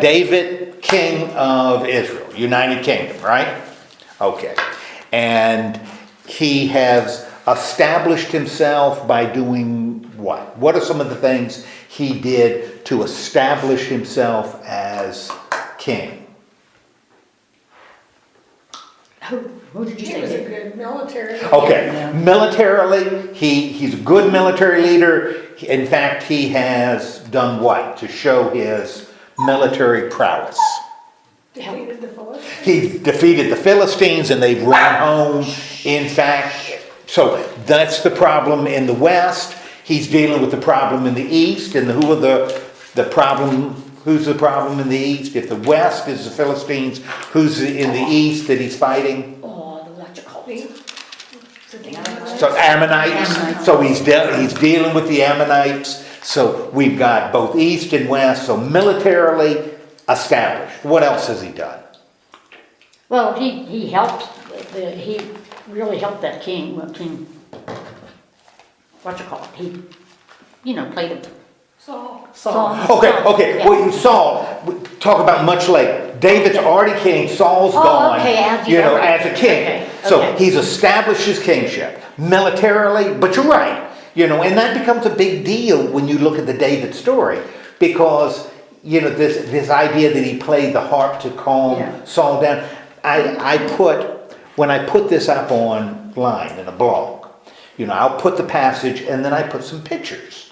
David, king of Israel, United Kingdom, right? Okay. And he has established himself by doing what? What are some of the things he did to establish himself as king? Who did you He say? was a good military. Okay, Yeah. militarily, he's a good military leader. In fact, he has done what to show his military prowess? Defeated the Philistines. He defeated the Philistines and they've run home. In fact, so that's the problem in the West. He's dealing with the problem in the East. And who are the problem? Who's the problem in the East? If the West is the Philistines, who's in the East that he's fighting? Oh, the electrical. So Ammonites. So he's dealing with the Ammonites. So we've got both East and West. So militarily established. What else has he done? Well, he helped, he really helped that king, he, played a Saul. song. Okay. Yeah. Well, you saw, we talk about much later. David's already king, Saul's gone, okay, as a king. Okay. So he's established his kingship militarily, but you're right, and that becomes a big deal when you look at the David story, because, this idea that he played the harp to calm Saul down. When I put this up online in a blog, I'll put the passage and then I put some pictures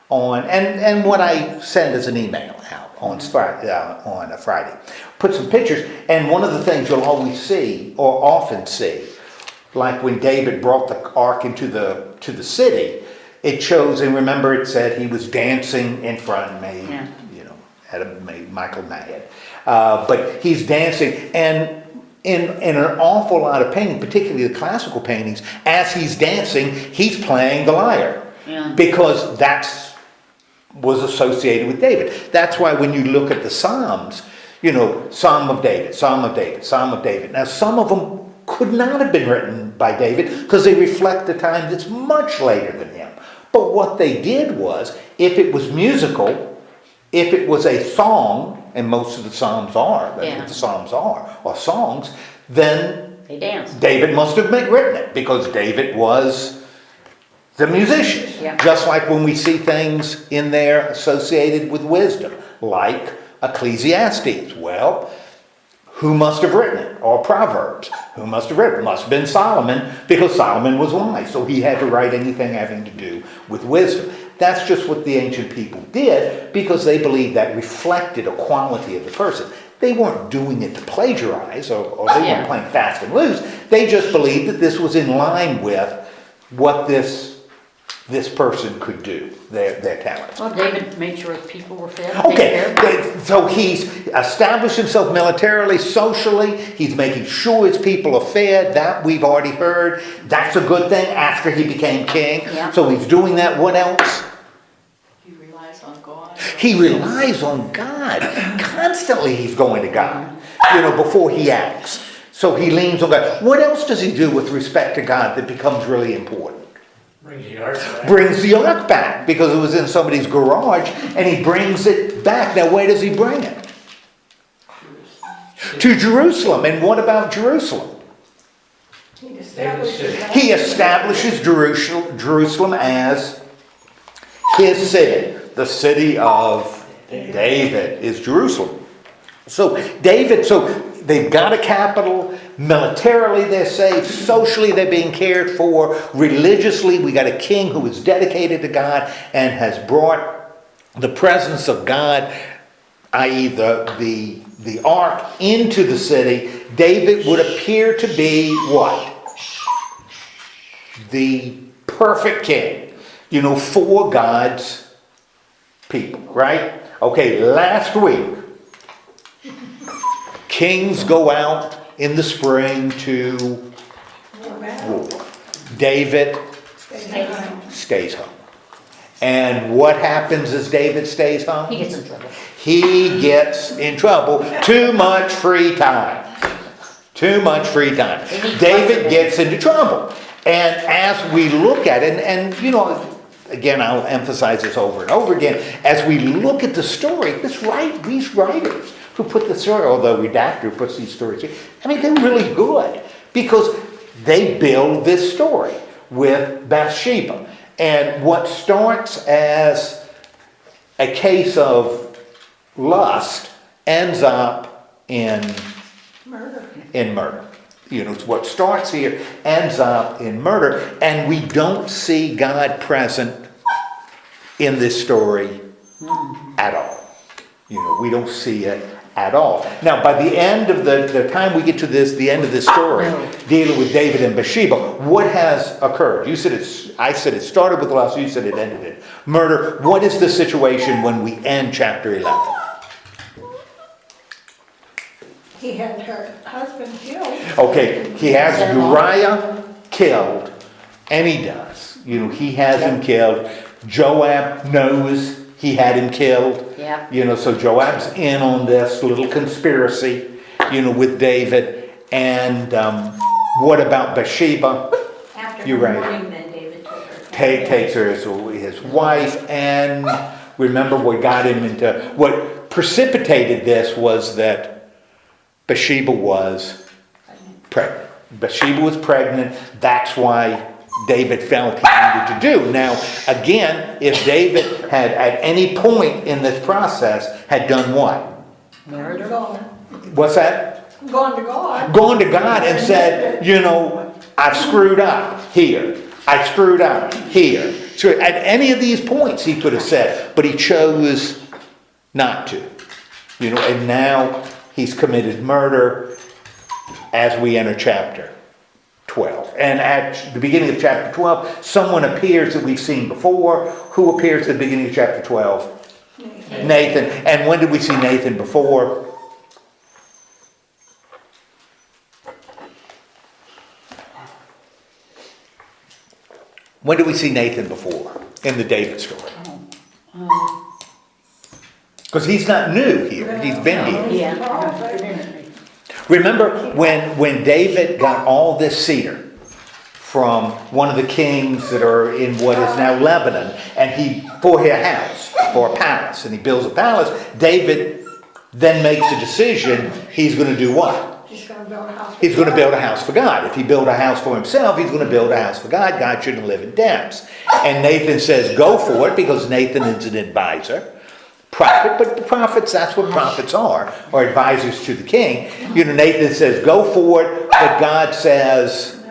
on, and what I send as an email out on a Friday. Put some pictures, and one of the things you'll always see, or often see, like when David brought the ark into the city, it shows, and remember it said he was dancing in front of me, made Michael mad. But he's dancing, and in an awful lot of painting, particularly the classical paintings, as he's dancing, he's playing the lyre. Yeah. Because was associated with David. That's why when you look at the Psalms, Psalm of David, Psalm of David, Psalm of David. Now some of them could not have been written by David because they reflect the time that's much later than him. But what they did was, if it was musical, if it was a song, and most of the Psalms are, that's what the Psalms are, or songs, then They danced. David must have written it because David was the musician. Yeah. Just like when we see things in there associated with wisdom, like Ecclesiastes. Well, who must have written it? Or Proverbs. Who must have written it? Must have been Solomon, because Solomon was wise. So he had to write anything having to do with wisdom. That's just what the ancient people did, because they believed that reflected a quality of the person. They weren't doing it to plagiarize, or they weren't playing fast and loose. They just believed that this was in line with what this person could do, their talent. Well, David made sure his people were fed. Okay, so he's established himself militarily, socially. He's making sure his people are fed. That we've already heard. That's a good thing after he became king. Yeah. So he's doing that. What else? He relies on God. He relies on God. Constantly he's going to God, before he acts. So he leans on God. What else does he do with respect to God that becomes really important? Brings the ark back, because it was in somebody's garage, and he brings it back. Now, where does he bring it? To Jerusalem. And what about Jerusalem? He establishes Jerusalem as his city. The city of David is Jerusalem. So they've got a capital. Militarily they're safe. Socially they're being cared for. Religiously, we got a king who is dedicated to God and has brought the presence of God, i.e. the ark, into the city. David would appear to be what? The perfect king, for God's people, right? Okay, last week, kings go out in the spring to war. David stays home. And what happens as David stays home? He gets in trouble. He gets in trouble. Too much free time. Too much free time. David gets into trouble. And as we look at it, and again, I'll emphasize this over and over again, as we look at the story, these writers who put the story, although redactor who puts these stories here, I mean, they're really good because they build this story with Bathsheba. And what starts as a case of lust ends up in murder. You know, what starts here ends up in murder, and we don't see God present in this story at all. You know, we don't see it at all. Now, by the end of the time we get to the end of this story, dealing with David and Bathsheba, what has occurred? I said it started with lust, you said it ended in murder. What is the situation when we end chapter 11? He had her husband killed. Okay, he has Uriah killed, and he does. You know, he has him killed. Joab knows he had him killed. Yeah. You know, so Joab's in on this little conspiracy, you know, with David. And what about Bathsheba? After You're her right. mourning, then David took her. Takes her as his wife, and remember what precipitated this was that Bathsheba was pregnant. Bathsheba was pregnant. That's why David felt he needed to do. Now, again, if David had at any point in this process had done what? Murder. What's that? Gone to God. Gone to God and said, you know, I've screwed up here. I screwed up here. So at any of these points he could have said, but he chose not to. You know, and now he's committed murder as we enter chapter 12. And at the beginning of chapter 12, someone appears that we've seen before. Who appears at the beginning of chapter 12? Nathan. And when did we see Nathan before? When did we see Nathan before in the David story? Because he's not new here. He's been here. Yeah. Remember when David got all this cedar from one of the kings that are in what is now Lebanon, and he for a house, for a palace, and he builds a palace, David then makes a decision. He's going to do what? He's going to build a house. He's going to build a house for God. If he built a house for himself, he's going to build a house for God. God shouldn't live in dens. And Nathan says, go for it, because Nathan is an advisor. Prophet, but prophets, that's what prophets are advisors to the king. You know, Nathan says, go for it, but God says,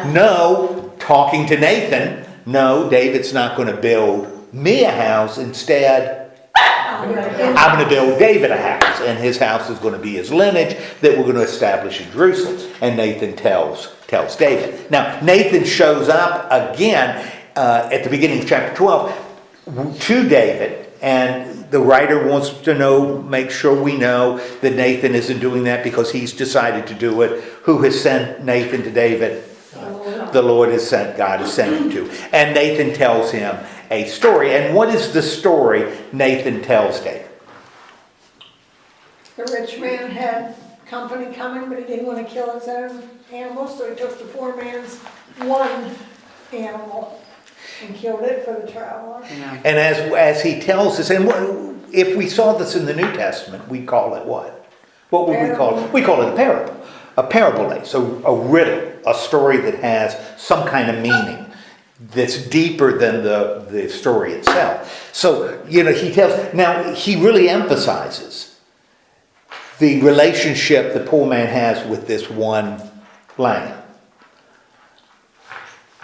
no, talking to Nathan, no, David's not going to build me a house. Instead, I'm going to build David a house, and his house is going to be his lineage that we're going to establish in Jerusalem. And Nathan tells David. Now, Nathan shows up again at the beginning of chapter 12 to David, and the writer wants to make sure we know that Nathan isn't doing that because he's decided to do it. Who has sent Nathan to David? The Lord has sent, God has sent him to. And Nathan tells him a story. And what is the story Nathan tells David? The rich man had company coming, but he didn't want to kill his own animals, so he took the poor man's one animal and killed it for the traveler. And as he tells us, and if we saw this in the New Testament, we call it what? What would we call it? We call it a parable. A parable, so a riddle, a story that has some kind of meaning that's deeper than the story itself. So, you know, he really emphasizes the relationship the poor man has with this one lamb.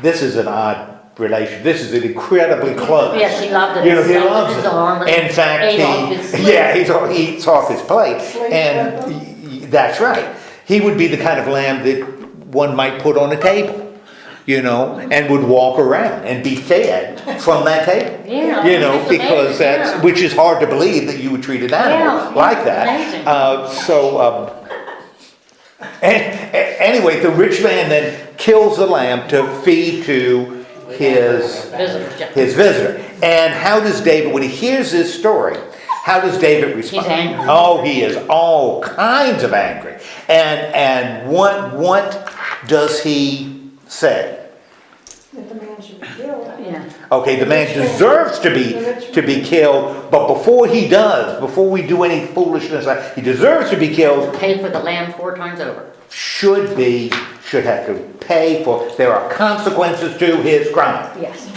This is an odd relation. This is an incredibly close. Yes, he loved it. You know, he loves his it. arm and In fact, ate off his plate. he eats off his plate. And that's right. He would be the kind of lamb that one might put on a table, you know, and would walk around and be fed from that table. Yeah, you know, it's because amazing, which is hard to believe that you would treat an animal like that. Amazing. Anyway, the rich man then kills the lamb to feed to his visitor. And how does David, when he hears this story, how does David respond? He's angry. Oh, he is all kinds of angry. And what does he say? That the man should be killed. Yeah. Okay, the man deserves to be killed, but before he does, before we do any foolishness, he deserves to be killed, Pay for the lamb 4 times over. should have to pay for, there are consequences to his crime. Yes. So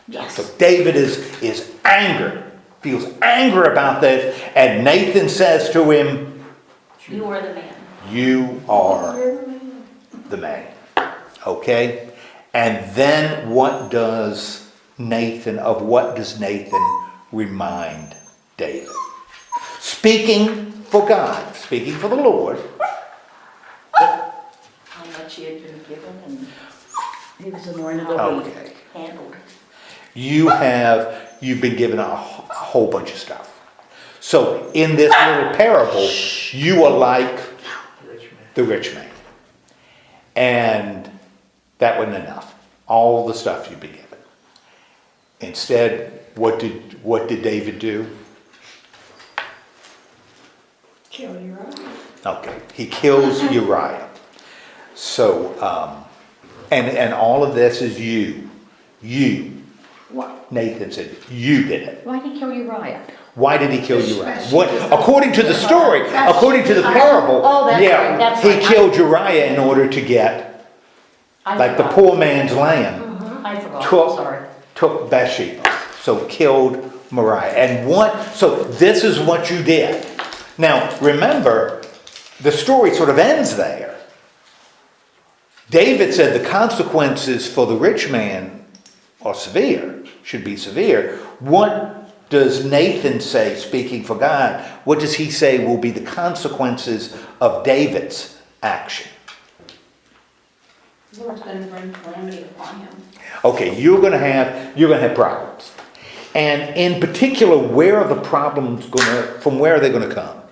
Yes. David is angry, feels anger about this, and Nathan says to him, You are the man. you are the man. Okay? And then what does Nathan remind David? Speaking for God, speaking for the Lord. How much he had been given and He was anointed. Okay. handled. You've been given a whole bunch of stuff. So in this little parable, you are like the rich man. And that wasn't enough. All the stuff you've been given. Instead, what did David do? Kill Uriah. Okay, he kills Uriah. So, and all of this is you. What? Nathan said, you did it. Why did he kill Uriah? Why did he kill Uriah? What, according to the story, according to the parable, Oh, that's right, that's he right. killed Uriah in order to get, I like the forgot. poor man's lamb, I forgot, sorry. took Bathsheba, so killed Mariah. And so this is what you did. Now, remember, the story sort of ends there. David said the consequences for the rich man are severe, should be severe. What does Nathan say, speaking for God? What does he say will be the consequences of David's action? The Lord's going to bring calamity upon him. Okay, you're going to have problems. And in particular, where are the problems from where are they going to come?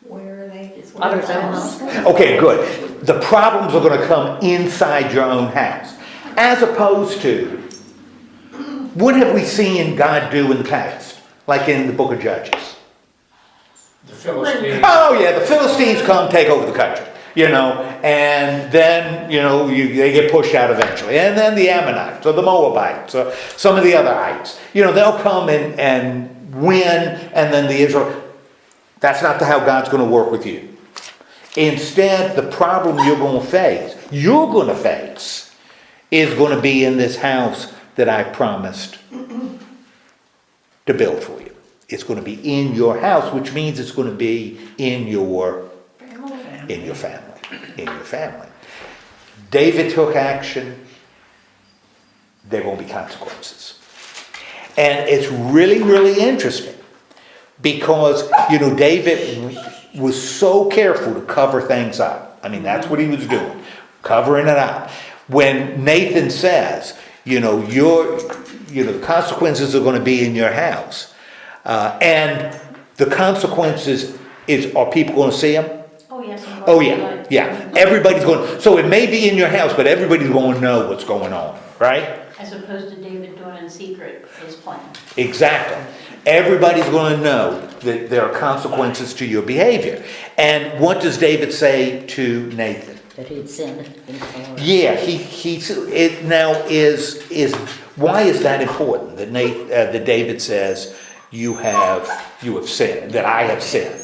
Where are they? Others else. Okay, good. The problems are going to come inside your own house. As opposed to, what have we seen God do in the past? Like in the book of Judges. The Philistines. Oh yeah, the Philistines come take over the country, and then, they get pushed out eventually. And then the Ammonites or the Moabites or some of the other ites, they'll come and win, and then the Israel. That's not how God's going to work with you. Instead, the problem you're going to face is going to be in this house that I promised to build for you. It's going to be in your house, which means it's going to be in your family. David took action. There are going to be consequences. And it's really, really interesting because, David was so careful to cover things up. I mean, that's what he was doing, covering it up. When Nathan says, the consequences are going to be in your house. And the consequences are people going to see them? Oh, yes. Oh yeah. Everybody's going, so it may be in your house, but everybody's going to know what's going on, right? As opposed to David doing in secret his plan. Exactly. Everybody's going to know that there are consequences to your behavior. And what does David say to Nathan? That he had sinned. Yeah, why is that important? That David says you have sinned, that I have sinned.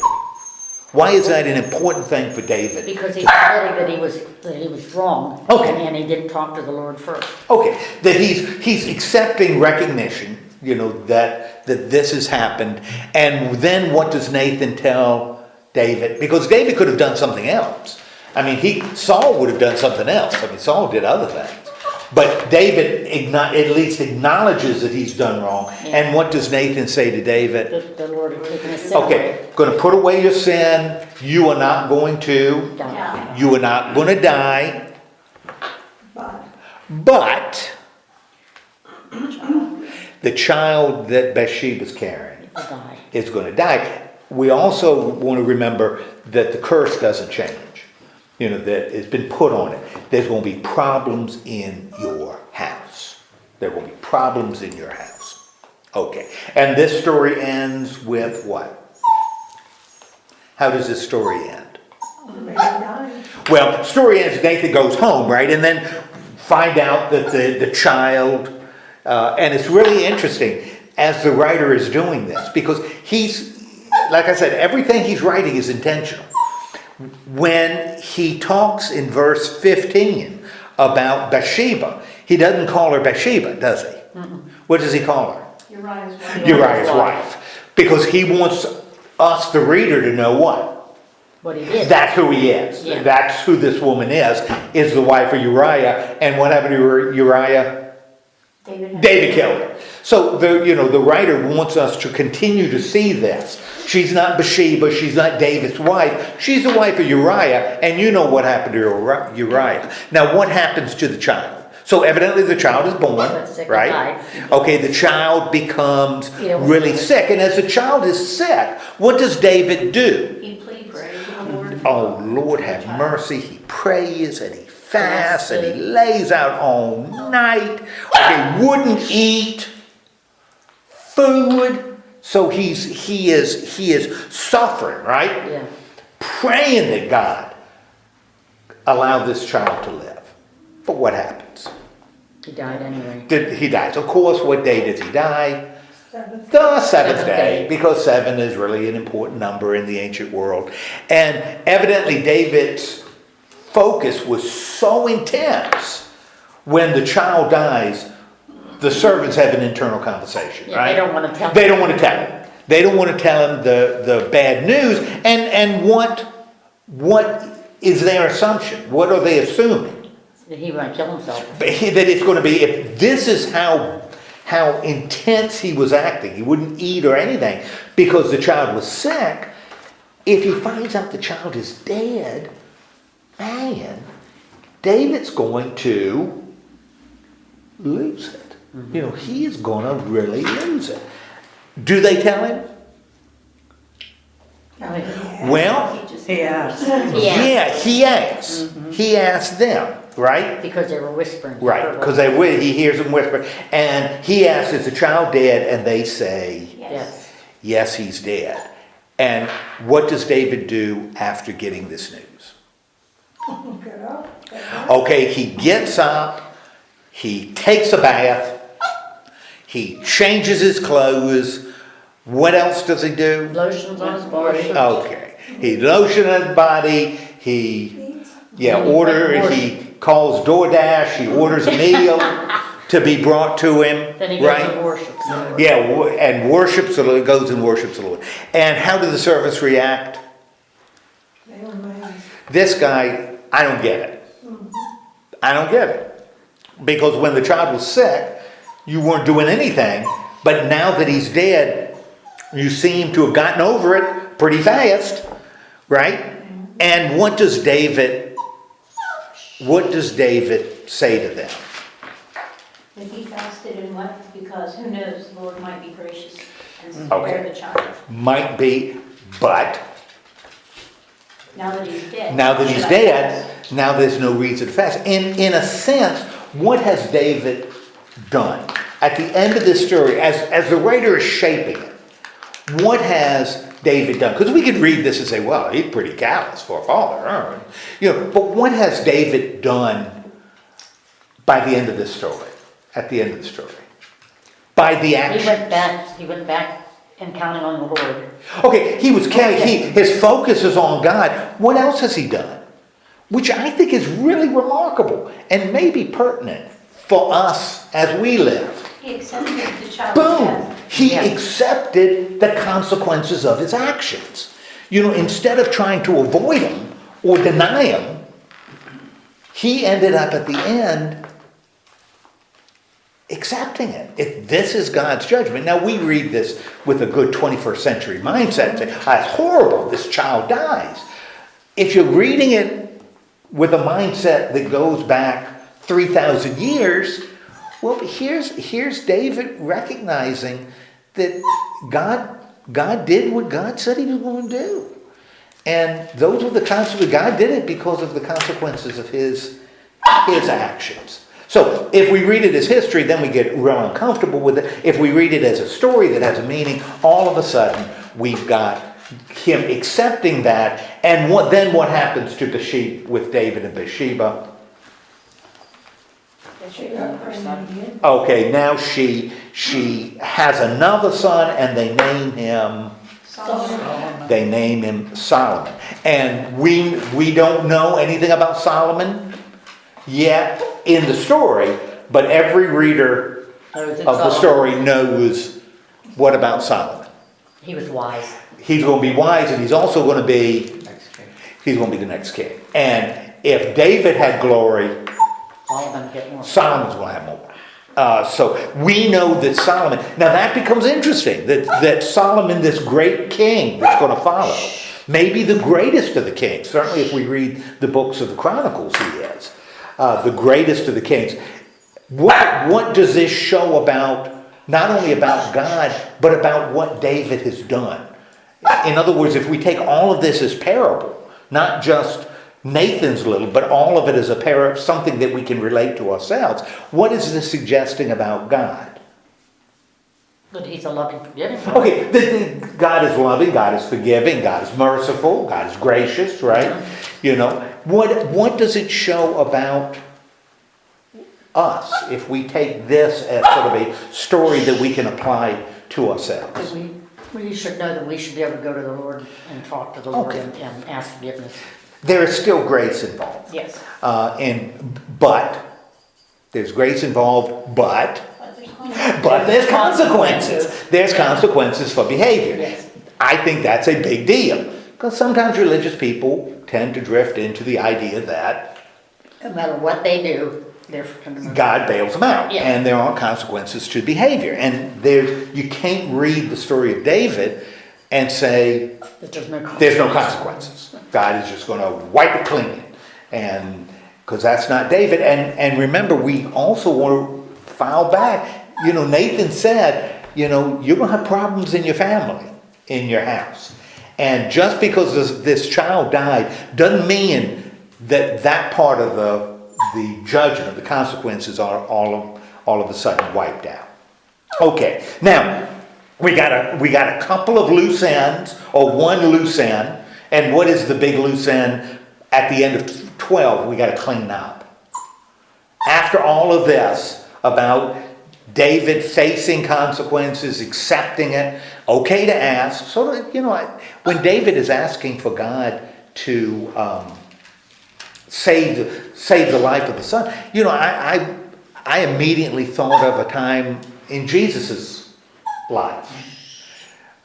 Why is that an important thing for David? Because he's admitting that he was wrong. Okay. And he didn't talk to the Lord first. Okay, that he's accepting recognition, that this has happened. And then what does Nathan tell David? Because David could have done something else. I mean, Saul would have done something else. I mean, Saul did other things. But David at least acknowledges that he's done wrong. Yeah. And what does Nathan say to David? The Lord had taken his sin away. Okay, going to put away your sin. You are not going to. Die. You are not going to die. But the child that Bathsheba's carrying Die. is going to die. We also want to remember that the curse doesn't change. That it's been put on it. There's going to be problems in your house. There will be problems in your house. Okay. And this story ends with what? How does this story end? Maybe nine. Well, story ends, Nathan goes home, right? And then find out that the child, and it's really interesting as the writer is doing this, because he's, like I said, everything he's writing is intentional. When he talks in verse 15 about Bathsheba, he doesn't call her Bathsheba, does he? Mm-mm. What does he call her? Uriah's wife. Uriah's wife. Because he wants us, the reader, to know what? What he did. That's who he is. Yeah. That's who this woman is the wife of Uriah. And what happened to Uriah? David killed her. So the writer wants us to continue to see this. She's not Bathsheba, she's not David's wife. She's the wife of Uriah, and you know what happened to Uriah. Now what happens to the child? So evidently the child is born, right? Died. Okay, the child becomes Ill. really sick. And as the child is sick, what does David do? He pleads to the Lord. Oh, Lord have mercy. He prays and he fasts and he lays out all night. Okay, wouldn't eat food. So he is suffering, right? Yeah. Praying that God allow this child to live. But what happens? He died anyway. He dies. Of course, what day does he die? Seventh. The seventh day, day. because 7 is really an important number in the ancient world. And evidently David's focus was so intense when the child dies, the servants have an internal conversation, Yeah, right? they don't want to tell They don't want to tell him. They don't want to tell him the bad news. And what is their assumption? What are they assuming? that he might kill himself. That it's going to be, if this is how intense he was acting, he wouldn't eat or anything because the child was sick. If he finds out the child is dead, man, David's going to lose it. Mm-hmm. He is going to really lose it. Do they tell him? Well, He just- Yeah. yeah, he asks. Mm-hmm. He asks them, right? Because they were whispering. Right, because he hears them whisper. And he asks, is the child dead? And they say, Yes. yes, he's dead. And what does David do after getting this news? Get up. Get up. Okay, he gets up, he takes a bath, he changes his clothes. What else does he do? Lotions on his body. Okay, he lotions his body, he Eats. he calls DoorDash, he orders a meal to be brought to him, Then he goes right? and worships. Yeah, and worships the Lord, goes and worships the Lord. And how do the servants react? They were mad. This guy, I don't get it. I don't get it. Because when the child was sick, you weren't doing anything. But now that he's dead, you seem to have gotten over it pretty fast, right? And what does David say to them? That he fasted and wept because who knows, the Lord might be gracious and Okay. spare the child. Might be, but Now that he's dead. now that he's should I dead, fast? now there's no reason to fast. In a sense, what has David done? At the end of this story, as the writer is shaping it, what has David done? Because we could read this and say, well, he's pretty callous for a father. Aren't he? But what has David done by the end of this story? At the end of the story? By the action. He went back and counting on the Lord. Okay, his focus is on God. What else has he done? Which I think is really remarkable and maybe pertinent for us as we live. He accepted the child's Boom! death. He Yeah. accepted the consequences of his actions. Instead of trying to avoid them or deny them, he ended up at the end accepting it. If this is God's judgment. Now we read this with a good 21st century mindset and say, that's horrible, this child dies. If you're reading it with a mindset that goes back 3,000 years, well, here's David recognizing that God did what God said he was going to do. And those were the consequences. God did it because of the consequences of his actions. So if we read it as history, then we get real uncomfortable with it. If we read it as a story that has a meaning, all of a sudden we've got him accepting that, and what happens to Bathsheba with David and Bathsheba? Okay, now she has another son, and they name him Solomon. And we don't know anything about Solomon yet in the story, but every reader of the story knows what about Solomon. He was wise. He's going to be wise, and he's also going to be the next king. And if David had glory, Solomon's going to have more. So we know that Solomon, now that becomes interesting, that Solomon, this great king that's going to follow, maybe the greatest of the kings. Certainly if we read the books of the Chronicles, he is the greatest of the kings. What does this show about, not only about God, but about what David has done? In other words, if we take all of this as parable, not just Nathan's little, but all of it as a parable, something that we can relate to ourselves, what is this suggesting about God? But he's a loving, forgiving God. Okay, God is loving, God is forgiving, God is merciful, God is gracious, right? You know, what does it show about us if we take this as sort of a story that we can apply to ourselves? Because we should know that we should be able to go to the Lord and talk to the Lord and ask forgiveness. There is still grace involved. Yes. But there's grace involved, but there's consequences. There's consequences for behavior. Yes. I think that's a big deal. Because sometimes religious people tend to drift into the idea that No matter what they do, God bails them out, Yeah. and there are consequences to behavior. And you can't read the story of David and say there's no consequences. God is just going to wipe it clean, and because that's not David. And remember, we also want to file back. You know, Nathan said, you know, you're going to have problems in your family, in your house, and just because this child died doesn't mean that part of the judgment, the consequences are all of a sudden wiped out. Okay, now we got a couple of loose ends, or one loose end, and what is the big loose end at the end of 12? We got to clean up. After all of this about David facing consequences, accepting it, okay to ask. So that, you know, when David is asking for God to save the life of the son, you know, I immediately thought of a time in Jesus' life.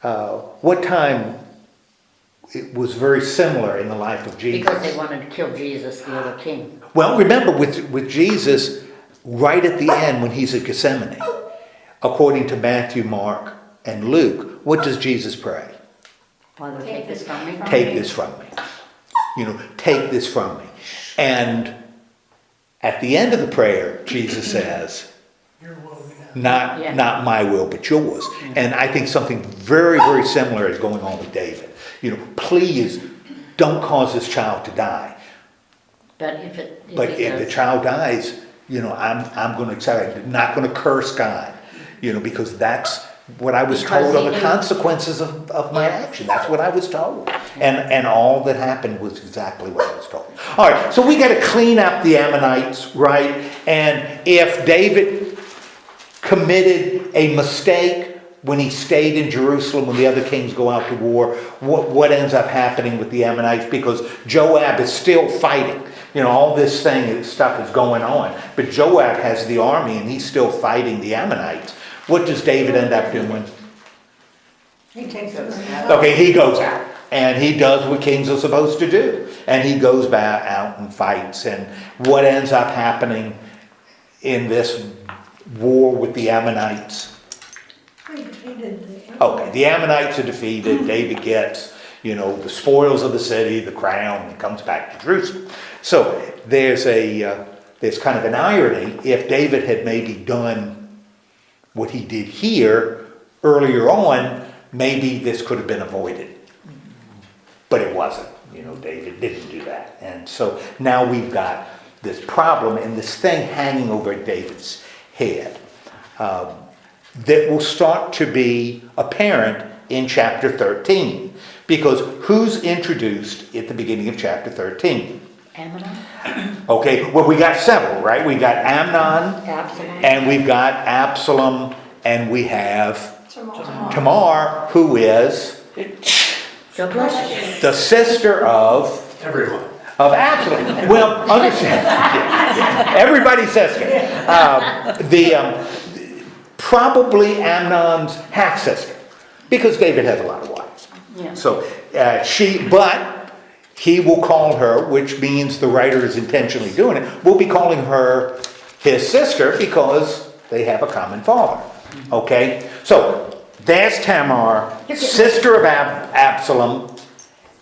What time it was very similar in the life of Jesus. Because they wanted to kill Jesus, the other king. Well, remember with Jesus, right at the end when he's at Gethsemane, according to Matthew, Mark, and Luke, what does Jesus pray? Father, take this from me. Take this from me. You know, take this from me. And at the end of the prayer, Jesus says, not my will, but yours. And I think something very, very similar is going on with David. You know, please don't cause this child to die. But if the child dies, you know, I'm going to accept it. I'm not going to curse God, you know, because that's what I was told of the consequences of my action. That's what I was told. And all that happened was exactly what I was told. All right, so we got to clean up the Ammonites, right? And if David committed a mistake when he stayed in Jerusalem when the other kings go out to war, what ends up happening with the Ammonites? Because Joab is still fighting. You know, all this stuff is going on. But Joab has the army and he's still fighting the Ammonites. What does David end up doing? He takes it out. Okay, he goes out. And he does what kings are supposed to do. And he goes back out and fights. And what ends up happening in this war with the Ammonites? Okay, the Ammonites are defeated. David gets, you know, the spoils of the city, the crown, and comes back to Jerusalem. So there's kind of an irony. If David had maybe done what he did here earlier on, maybe this could have been avoided. But it wasn't. You know, David didn't do that. And so now we've got this problem and this thing hanging over David's head that will start to be apparent in chapter 13. Because who's introduced at the beginning of chapter 13? Amnon, Okay, well, we got several, right? We got Amnon, Absalom. and we've got Absalom, and we have Tomorrow. Tamar, who is God bless you. the sister of Everyone. Absalom. Well, understand, everybody's sister. Probably Amnon's half sister, because David has a lot of wives. Yeah. So but he will call her, which means the writer is intentionally doing it, will be calling her his sister because they have a common father. Okay? So there's Tamar, sister of Absalom,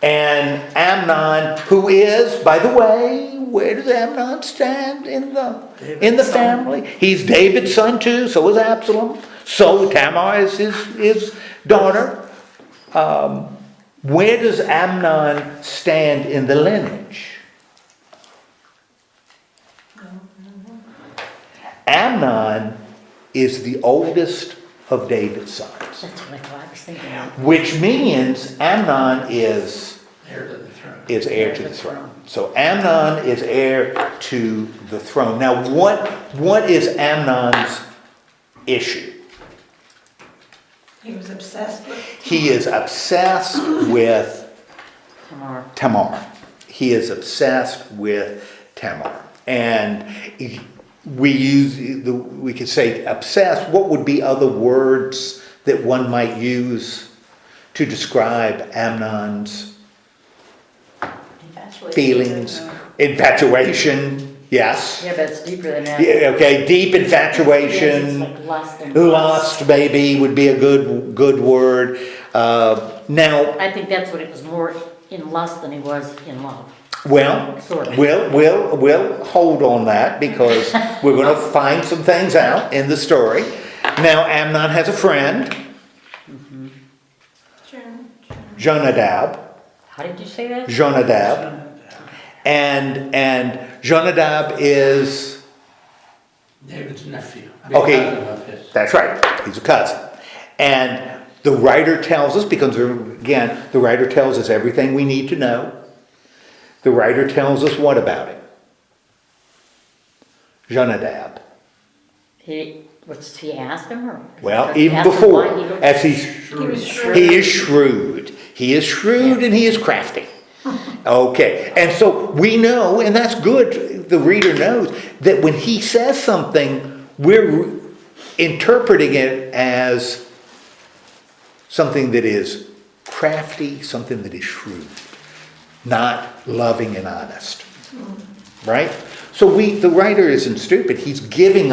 and Amnon, who is, by the way, where does Amnon stand in the family? He's David's son too, so is Absalom. So Tamar is his daughter. Where does Amnon stand in the lineage? Amnon is the oldest of David's sons, That's what I was thinking of. which means Amnon is Heir to the throne. heir to the throne. So Amnon is heir to the throne. Now, what is Amnon's issue? He was obsessed with. He is obsessed with Tamar. He is obsessed with Tamar. And we could say obsessed. What would be other words that one might use to describe Amnon's feelings? Infatuation, yes. Yeah, but it's deeper than that. Yeah, okay, deep Yes, infatuation. it's like lust and Lust, maybe, would be a good word. Now, I think that's what it was, more in lust than he was in love. well, Sort of. we'll hold on that because we're going to find some things out in the story. Now, Amnon has a friend, Jonadab. How did you say that? Jonadab. And Jonadab is, David's nephew. Big Okay. cousin of his. that's right, he's a cousin. And the writer tells us, because again, the writer tells us everything we need to know. The writer tells us what about him? Jonadab. He asked him, or? Well, He even asked him before, why he looked- as He was shrewd. he is shrewd. He is shrewd and he is crafty. Okay, and so we know, and that's good, the reader knows, that when he says something, we're interpreting it as something that is crafty, something that is shrewd, not loving and honest. Right? So the writer isn't stupid. He's telling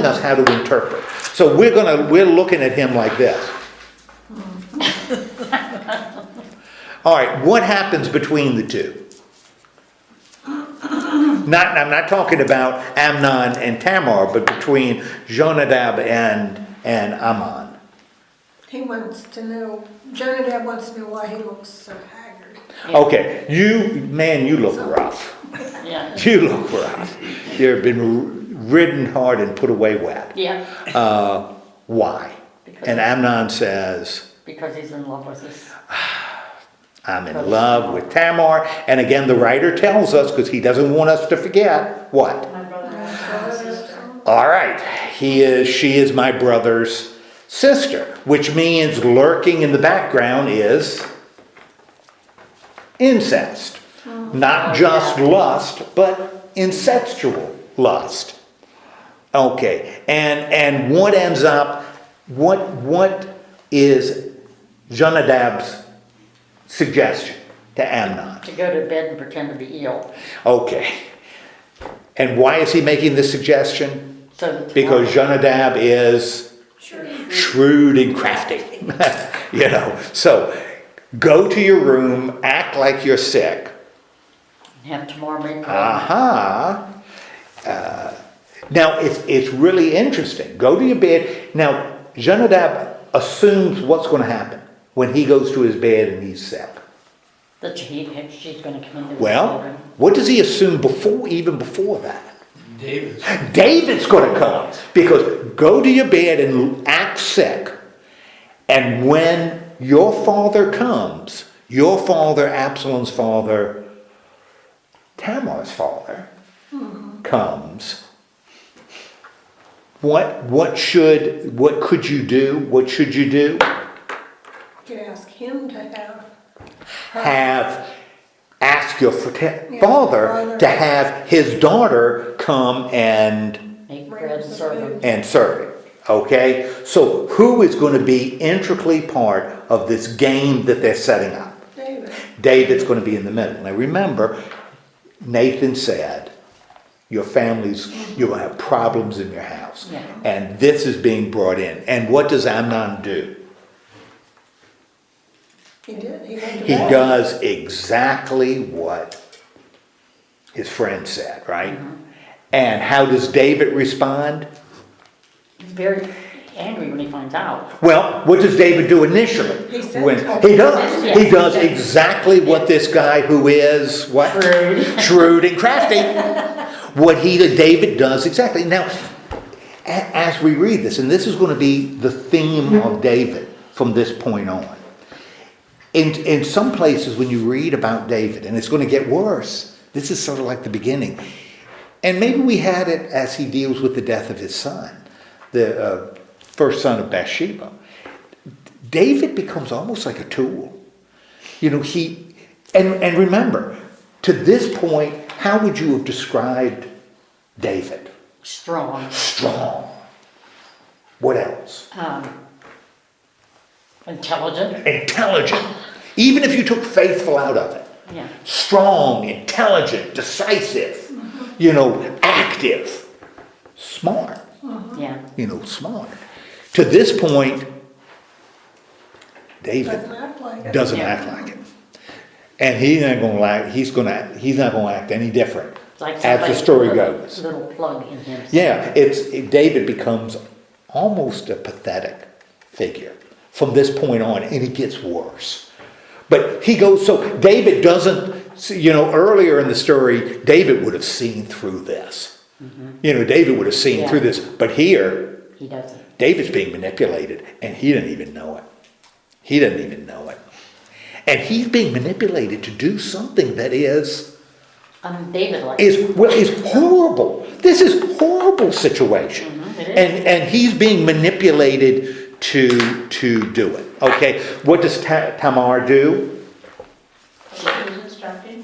us how to interpret. So we're looking at him like this. All right, what happens between the two? I'm not talking about Amnon and Tamar, but between Jonadab and Amnon. He wants to know, Jonadab wants to know why he looks so haggard. Okay, you look rough. Yeah, You look rough. You've been ridden hard and put away wet. yeah, Why? And Amnon says, because he's in love with this. I'm in love with Tamar. And again, the writer tells us, because he doesn't want us to forget, what? My brother and sister. All right, she is my brother's sister, which means lurking in the background is incest. Not just lust, but incestual lust. Okay, and what ends up, what is Jonadab's suggestion to Amnon? To go to bed and pretend to be ill. Okay. And why is he making this suggestion? So that Because Jonadab is shrewd and crafty. So go to your room, act like you're sick. have tomorrow make Aha. Now, it's really interesting. Go to your bed. Now, Jonadab assumes what's going to happen when he goes to his bed and he's sick. that she's going to come into his Well, bedroom. what does he assume even before that? David's. David's going to come, because go to your bed and act sick, and when your father comes, your father, Absalom's father, Tamar's father, comes. What could you do? What should you do? You could ask him to Ask your father father. to have his daughter come and Make bread and serve him. serve it. Okay? So who is going to be intricately part of this game that they're setting up? David. David's going to be in the middle. Now remember, Nathan said, your family's, you're going to have problems in your house. Yeah. And this is being brought in. And what does Amnon do? He did. He went to He bed. does exactly what his friend said, right? And how does David respond? He's very angry when he finds out. Well, what does David do initially? He said- He does. Yeah. He does exactly what this guy who is what? Shrewd. Shrewd and crafty. David does exactly. Now, as we read this, and this is going to be the theme of David from this point on. In some places when you read about David, and it's going to get worse, this is sort of like the beginning. And maybe we had it as he deals with the death of his son, the first son of Bathsheba. David becomes almost like a tool. You know, and remember, to this point, how would you have described David? Strong. Strong. What else? Intelligent. Intelligent. Even if you took faithful out of it. Yeah. Strong, intelligent, decisive, active, smart, Yeah. smart. To this point, David Doesn't act like it. doesn't Yeah. act like it. And he's not going to act any different It's like as the somebody story put a goes. little plug in him. Yeah, David becomes almost a pathetic figure from this point on, and it gets worse. But David doesn't, earlier in the story, David would have seen through this. David would have seen Yeah. through this. But here, He doesn't. David's being manipulated, and he doesn't even know it. He doesn't even know it. And he's being manipulated to do something that is David like. is horrible. This is a horrible situation. It is. And he's being manipulated to do it. Okay, what does Tamar do? She was instructed.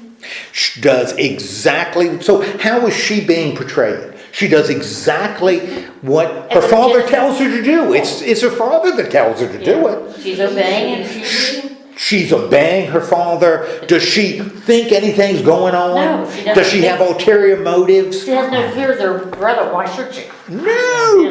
She does exactly, so how is she being portrayed? She does exactly what her father tells her to do. It's her father that tells her to do it. She's obeying and She's obeying her father. Does she think anything's going on? No, she doesn't Does she have think- ulterior motives? she has no fear of their brother. Why should she? No.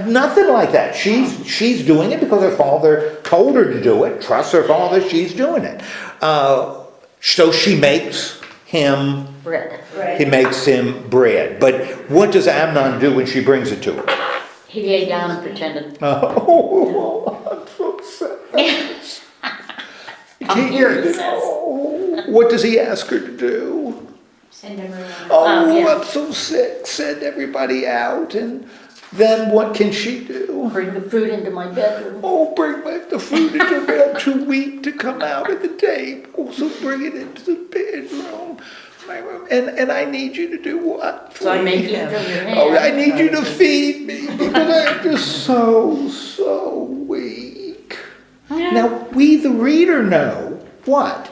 Nothing like that. She's doing it because her father told her to do it. Trust her father, she's doing it. So she makes him, Bread. he makes him bread. But what does Amnon do when she brings it to him? He lay down and pretended. Oh, I'm so sad. I'm here, he says. Oh, what does he ask her to do? Send him around. Oh, yeah. I'm so sick. Send everybody out. And then what can she do? Bring the food into my bedroom. Oh, bring back the food into bed. I'm too weak to come out at the table. So bring it into the bedroom. My room. And I need you to do what? So I make it from your hand. Oh, I need you to feed me because I'm just so weak. Yeah. Now, we the reader know what?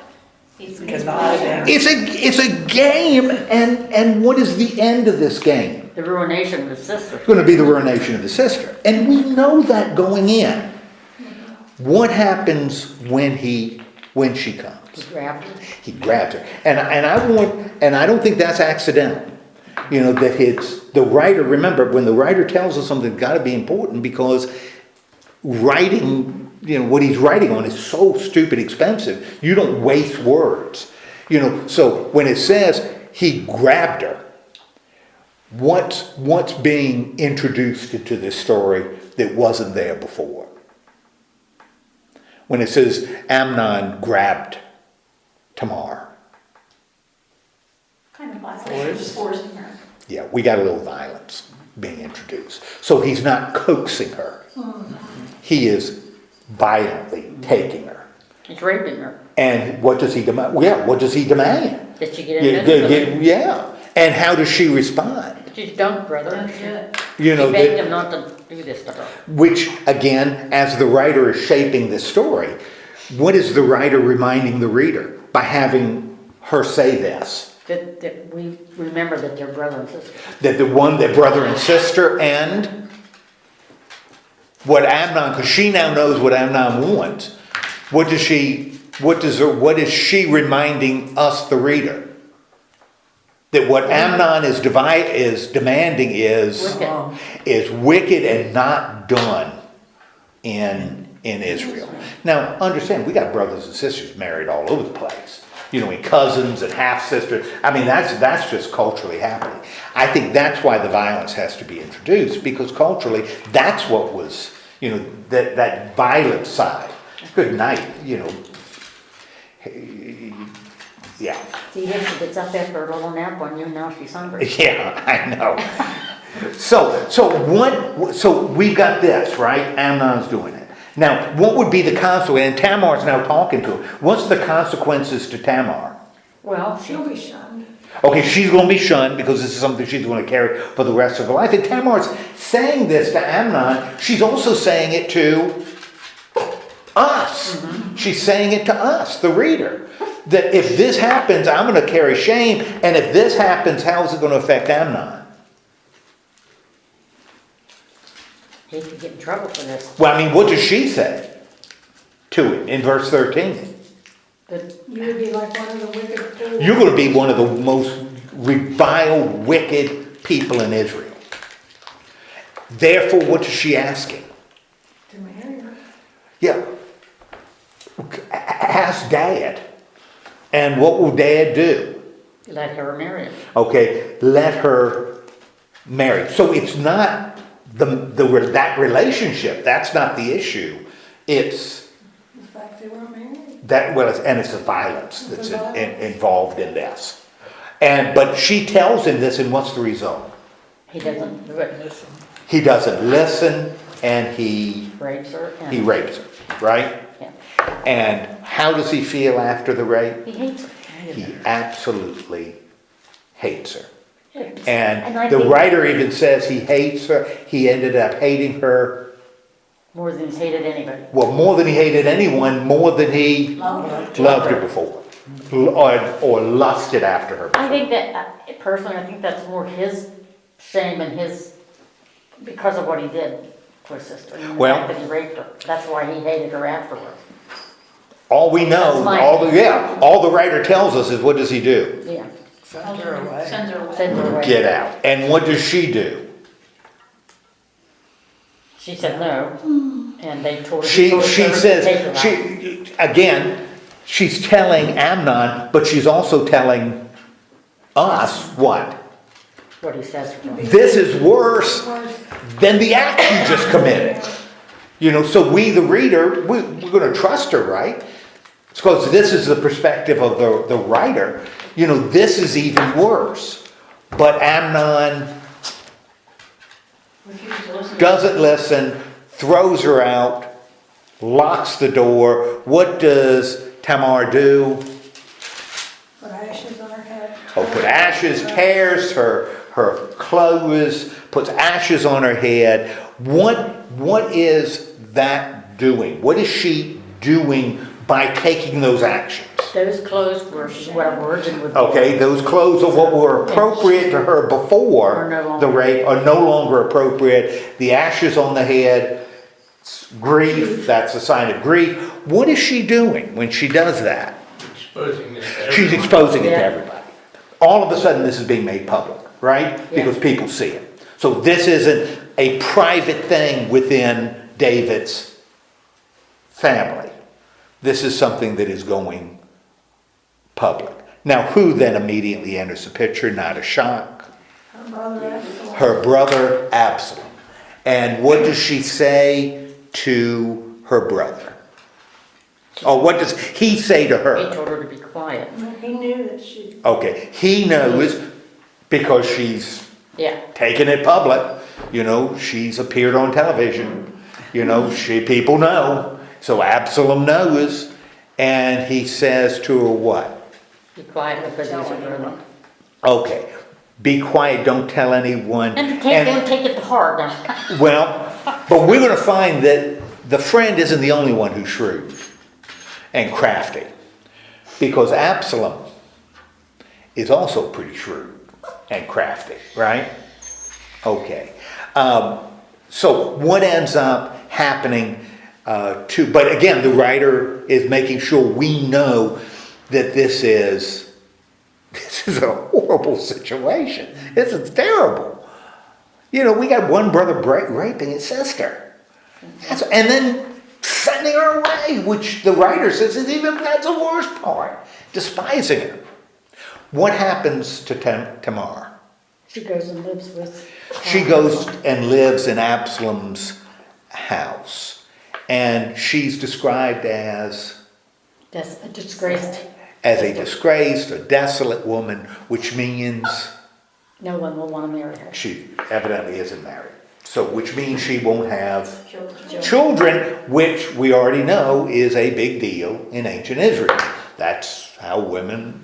He's It's a game, and what is the end of this game? The ruination of his sister. It's going to be the ruination of the sister. And we know that going in. What happens when she comes? He grabbed her. He grabs her. And I don't think that's accidental. That it's the writer, remember, when the writer tells us something, it's got to be important because writing, what he's writing on is so stupid expensive. You don't waste words. So when it says he grabbed her, what's being introduced into this story that wasn't there before? When it says Amnon grabbed Tamar. kind of like forcing her. Yeah, we got a little violence being introduced. So he's not coaxing her. He is violently taking her. He's raping her. And what does he demand? Yeah, what does he demand? Did she get in? Yeah. And how does she respond? She's don't, brother. Don't do it. You know, He begged that, him not to do this to her. which again, as the writer is shaping this story, what is the writer reminding the reader by having her say this? That we remember that they're brother and sister. That brother and sister, and what Amnon, because she now knows what Amnon wants. What is she reminding us, the reader? That what Amnon is demanding is wicked and not done in Israel. Now, understand, we got brothers and sisters married all over the place. You know, and cousins and half-sisters. I mean, that's just culturally happening. I think that's why the violence has to be introduced, because culturally, that's what was, you know, that violent side. Good night, you know. Yeah. See, here she gets up after a little nap on you, now she's hungry. Yeah, I know. So we got this, right? Amnon's doing it. Now, what would be the consequence? And Tamar's now talking to him. What's the consequences to Tamar? Well, She'll be shunned. Okay, she's going to be shunned because this is something she's going to carry for the rest of her life. And Tamar's saying this to Amnon. She's also saying it to us. Mm-hmm. She's saying it to us, the reader. That if this happens, I'm going to carry shame. And if this happens, how is it going to affect Amnon? he could get in trouble for this. Well, I mean, what does she say to him in verse 13? That You would be like one of the wicked fools. You're going to be one of the most reviled, wicked people in Israel. Therefore, what is she asking? To marry her. Yeah. Ask Dad. And what will Dad do? let her marry him. Okay, let her marry. So it's not that relationship. That's not the issue. It's The fact they weren't married. and it's the violence that's involved in this. But she tells him this, and what's the result? He doesn't listen. He doesn't listen, and he Rapes her. he rapes her, right? Yeah. And how does he feel after the rape? He hates her. He absolutely hates her. And And I the think- writer even says he hates her. He ended up hating her, More than he's hated anybody. well, more than he hated anyone, more than he loved her before. Or lusted after her before. I think that, personally, I think that's more his shame and his, because of what he did to his sister. And the Well- fact that he raped her. That's why he hated her afterwards. All we know, That's all the writer tells us is what does he do? Yeah. Sends her away. Sends her away. Send her away. Get out. And what does she do? She said no, and they told her. She to take her says, out. she's telling Amnon, but she's also telling us what? What he says to her. This is worse than the act you just committed. You know, so we, the reader, we're going to trust her, right? It's because this is the perspective of the writer. You know, this is even worse. But Amnon Refused to listen. doesn't listen, throws her out, locks the door. What does Tamar do? Put ashes on her head. Put ashes, tears her clothes, puts ashes on her head. What is that doing? What is she doing by taking those actions? Those clothes were what a virgin would wear. Okay, those clothes are what were appropriate to her before Are no longer. the rape are no longer appropriate. The ashes on the head, grief, that's a sign of grief. What is she doing when she does that? Exposing this to She's everyone. exposing it to Yeah. everybody. All of a sudden, this is being made public, right? Because people see it. So this isn't a private thing within David's family. This is something that is going public. Now, who then immediately enters the picture? Not a shock. Her brother Absalom. Her brother Absalom. And what does she say to her brother? Oh, what does he say to He her? told her to be quiet. He knew that she, Okay, he knows because she's Yeah. taken it public. You know, she's appeared on television. You know, people know. So Absalom knows, and he says to her what? Be quiet because he's a brother. Okay, be quiet, don't tell anyone. And don't take it to heart. Well, but we're going to find that the friend isn't the only one who's shrewd and crafty, because Absalom is also pretty shrewd and crafty, right? Okay. So what ends up happening but again, the writer is making sure we know that this is a horrible situation. This is terrible. You know, we got one brother raping his sister. And then sending her away, which the writer says that's the worst part. Despising her. What happens to Tamar? She goes and lives with... She goes and lives in Absalom's house. And she's described as... That's a disgraced... As a disgraced or desolate woman, which means... No one will want to marry her. She evidently isn't married. So, which means she won't have Children. children, which we already know is a big deal in ancient Israel. That's how women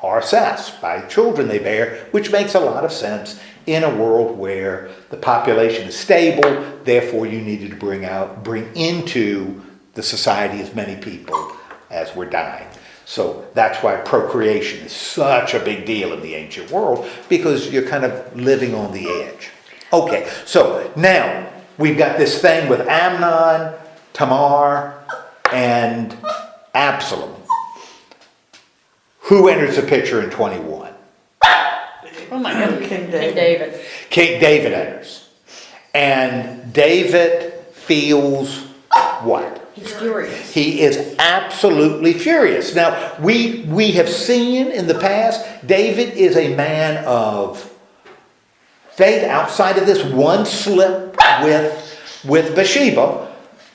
are assessed, by children they bear, which makes a lot of sense in a world where the population is stable, therefore you needed to bring into the society as many people as were dying. So that's why procreation is such a big deal in the ancient world, because you're kind of living on the edge. Okay, so now we've got this thing with Amnon, Tamar, and Absalom. Who enters the picture in 21? Oh my God, King David. King David enters. And David feels what? He's furious. He is absolutely furious. Now, we have seen in the past, David is a man of faith. Outside of this one slip with Bathsheba,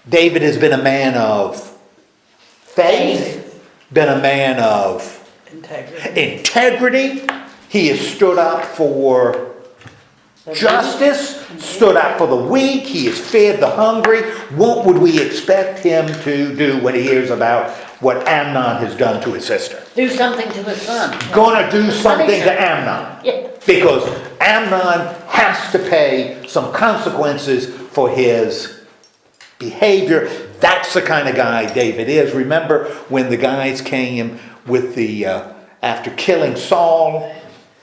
David has been a man of faith, been a man of integrity. He has stood up for justice, stood up for the weak. He has fed the hungry. What would we expect him to do when he hears about what Amnon has done to his sister? Do something to his son. Gonna do something to Amnon. Yeah. Because Amnon has to pay some consequences for his behavior. That's the kind of guy David is. Remember when the guys came with after killing Saul,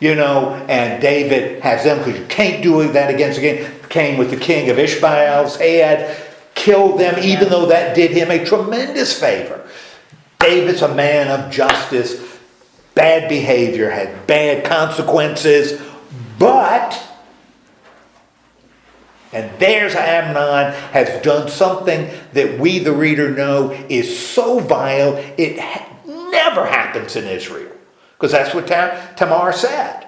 and David has them, because you can't do that against again, came with the king of Ishmael's head, killed them, even though that did him a tremendous favor. David's a man of justice, bad behavior, had bad consequences, and there's Amnon, has done something that we, the reader, know is so vile, it never happens in Israel. Because that's what Tamar said.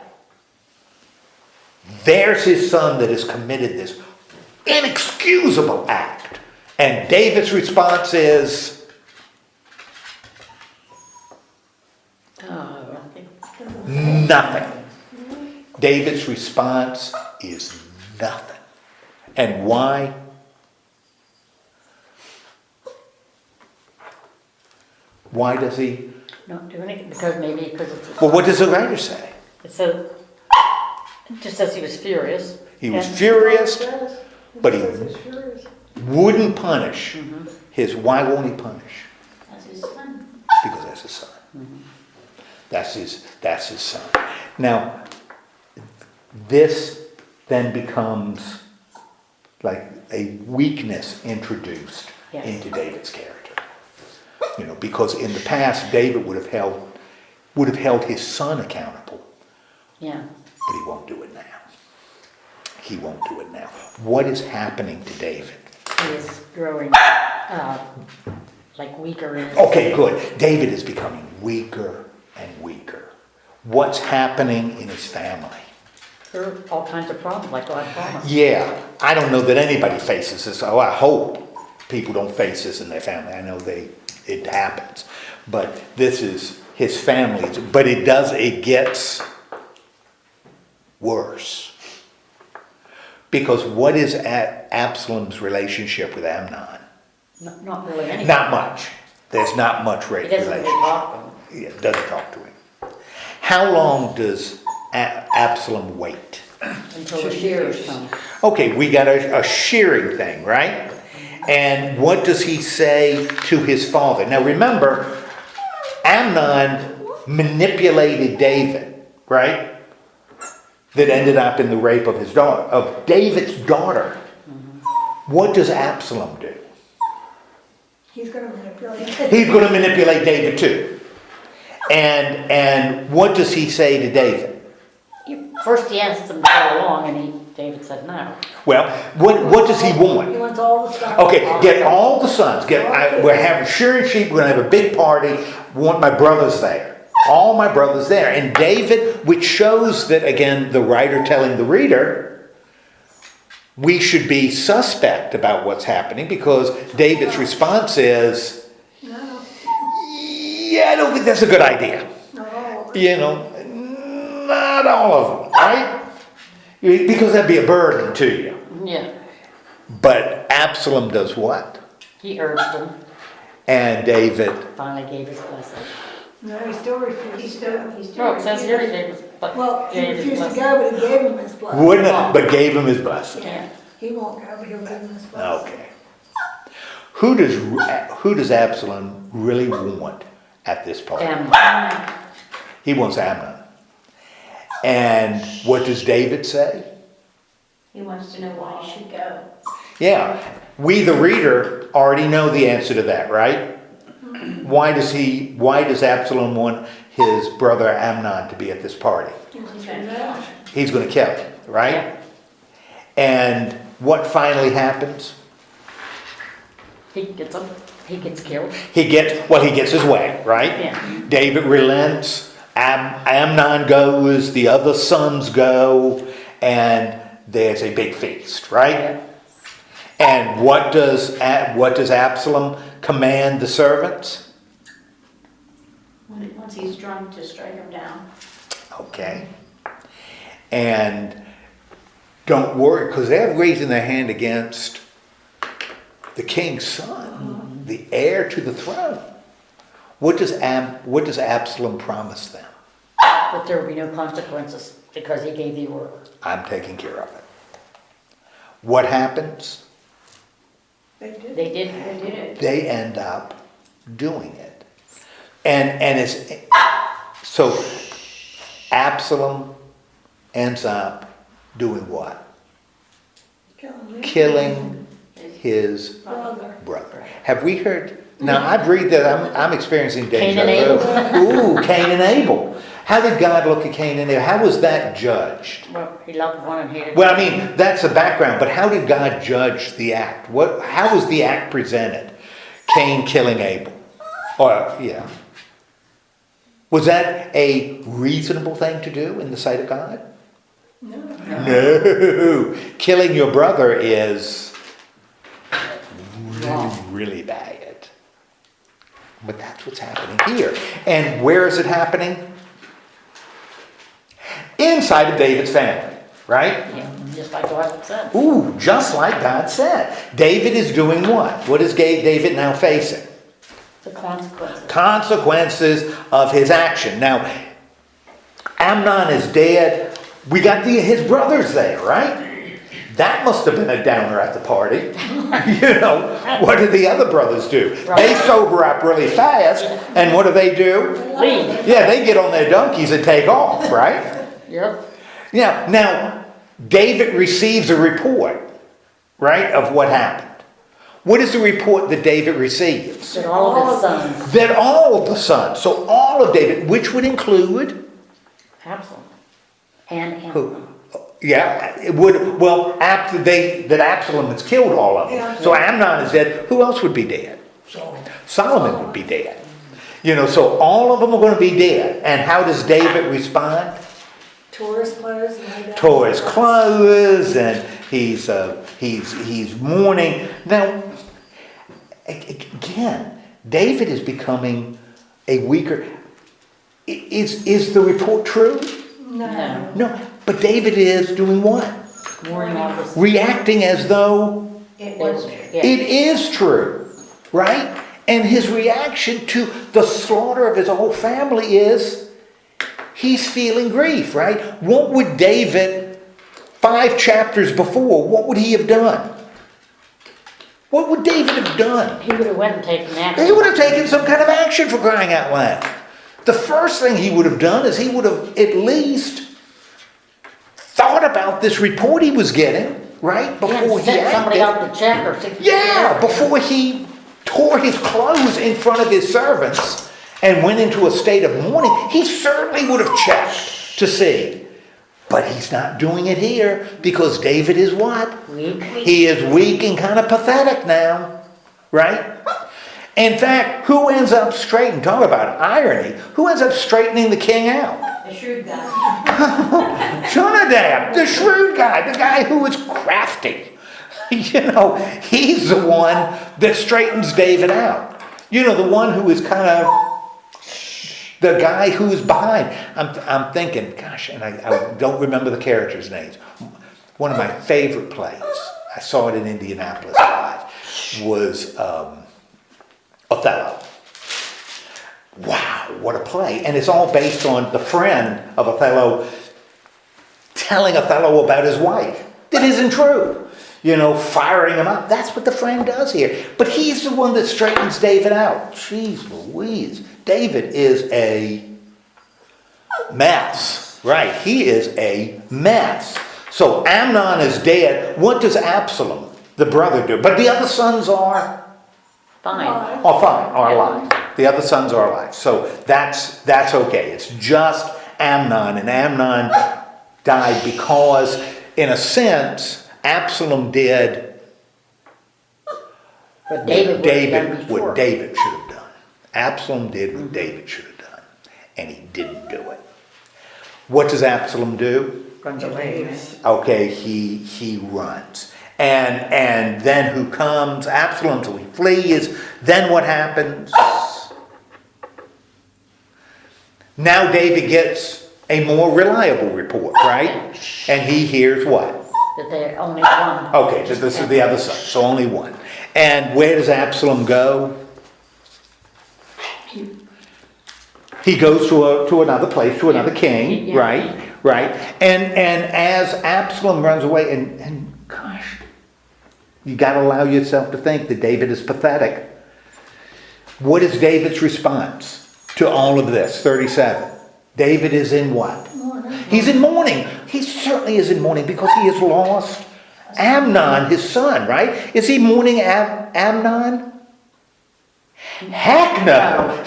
There's his son that has committed this inexcusable act. And David's response is... nothing. David's response is nothing. And why? Why does he? Not doing it because it's... Well, what does the writer say? It just says he was furious. He was furious, but he Furious. wouldn't punish his... Why won't he punish? That's his son. Because that's his son. That's his son. Now, this then becomes like a weakness introduced into David's character. Because in the past, David would have held his son accountable. Yeah. But he won't do it now. He won't do it now. What is happening to David? He is growing weaker in his... Okay, good. David is becoming weaker and weaker. What's happening in his family? There are all kinds of problems, like God promised. Yeah, I don't know that anybody faces this. Oh, I hope people don't face this in their family. I know it happens. But this is his family. But it gets worse. Because what is Absalom's relationship with Amnon? Not really anything. Not much. There's not much He rate doesn't really relationship. talk to him. Yeah, doesn't talk to him. How long does Absalom wait? Until the shearers come. Okay, we got a shearing thing, right? And what does he say to his father? Now remember, Amnon manipulated David, right? That ended up in the rape of his daughter, of David's daughter. What does Absalom do? He's gonna manipulate. He's going to manipulate David too. And what does he say to David? First he asked him to go along and David said no. Well, what does he want? He wants all the stuff. Okay, get all the sons. We're having shearing sheep. We're gonna have a big party. Want my brothers there. All my brothers there. And David, which shows that again, the writer telling the reader, we should be suspect about what's happening because David's response is, No, yeah, I don't think that's a good idea. no. You know, not all of them, right? Because that'd be a burden to you. Yeah, But Absalom does what? he urged him, And David, finally gave his blessing. No, he still refused to go. No, it says here he gave his, Well, he gave his refused to blessing. go, but he gave him his blessing. wouldn't have, but gave him his blessing. Yeah. He won't go, but he'll give him his blessing. Okay. Who does Absalom really want at this point? And He wants Amnon. And what does David say? He wants to know why he should go. Yeah, we the reader already know the answer to that, right? Why does Absalom want his brother Amnon to be at this party? He's gonna go. He's going to kill him, right? And what finally happens? he gets him, he gets killed. He gets his way, right? Yeah. David relents, Amnon goes, the other sons go, and there's a big feast, right? Yeah. And what does Absalom command the servants? Once he's drunk, to strike him down. Okay. And don't worry, because they're raising their hand against the king's son, the heir to the throne. What does Absalom promise them? But there will be no consequences because he gave the order. I'm taking care of it. What happens? They did. They did. They did it. They end up doing it. And it's so Absalom ends up doing what? Killing his brother. Have we heard? Now I've read that. I'm experiencing Cain deja and vu. Ooh, Cain and Abel. How did God look at Cain and Abel? How was that judged? Well, he loved one and hated Well, I mean, that's the background, but how did God judge the act? How was the act presented? Cain killing Abel. Or, yeah. Was that a reasonable thing to do in the sight of God? No. No. Killing your brother is really, Wrong. really bad. But that's what's happening here. And where is it happening? Inside of David's family, right? Yeah, just like God said. Ooh, just like God said. David is doing what? What is David now facing? The consequences. Consequences of his action. Now, Amnon is dead. We got his brothers there, right? That must have been a downer at the party. You know, what did the other brothers do? They sober up really fast, and what do? Leave. Yeah, they get on their donkeys and take off, right? Yep. Yeah, now, David receives a report, right, of what happened. What is the report that David receives? That all of his sons. That all of the sons, so all of David, which would include, Absalom. And who? Amnon. Yeah, it would, well, after that Absalom has killed all of them. Yeah. So Amnon is dead, who else would be dead? Solomon would be dead. You know, so all of them are going to be dead. And how does David respond? Tore his clothes and laid down. Tore his clothes, and he's mourning. Now, again, David is becoming a weaker. Is the report true? No. No, but David is doing what? Warning all this. Reacting as though It was. Yeah. it is true. right? And his reaction to the slaughter of his whole family is he's feeling grief, right? What would David, 5 chapters before, what would he have done? What would David have done? He would have went and taken action. He would have taken some kind of action, for crying out loud. The first thing he would have done is he would have at least thought about this report he was getting, right? Before he sent somebody acted. out to check or something. Yeah, before he tore his clothes in front of his servants and went into a state of mourning, he certainly would have checked to see. But he's not doing it here because David is what? Weak. He is weak and kind of pathetic now, right? In fact, who ends up straightening, talk about irony, who ends up straightening the king out? The shrewd guy. Jonadab, the shrewd guy, the guy who is crafty. He's the one that straightens David out. The one who is kind of the guy who is behind. I'm thinking, gosh, and I don't remember the characters' names. One of my favorite plays, I saw it in Indianapolis live, was Othello. Wow, what a play. And it's all based on the friend of Othello telling Othello about his wife. That isn't true. Firing him up. That's what the friend does here. But he's the one that straightens David out. Jeez Louise. David is a mess. Right, he is a mess. So Amnon is dead. What does Absalom, the brother, do? But the other sons are... Fine. are alive. The other sons are alive. So that's okay. It's just Amnon. And Amnon died because, in a sense, Absalom did But David what David should have done. Absalom did what David should have done. And he didn't do it. What does Absalom do? runs away. Okay, he runs. And then who comes? Absalom, so he flees. Then what happens? Now David gets a more reliable report, right? And he hears what? That they only one. Okay, so this is the other side, so only one. And where does Absalom go? He goes to another place, to another king, Yeah. right? And as Absalom runs away, and gosh, you got to allow yourself to think that David is pathetic. What is David's response to all of this? 37. David is in what? Mourning. He's in mourning. He certainly is in mourning because he has lost Amnon, his son, right? Is he mourning Amnon? Heck no.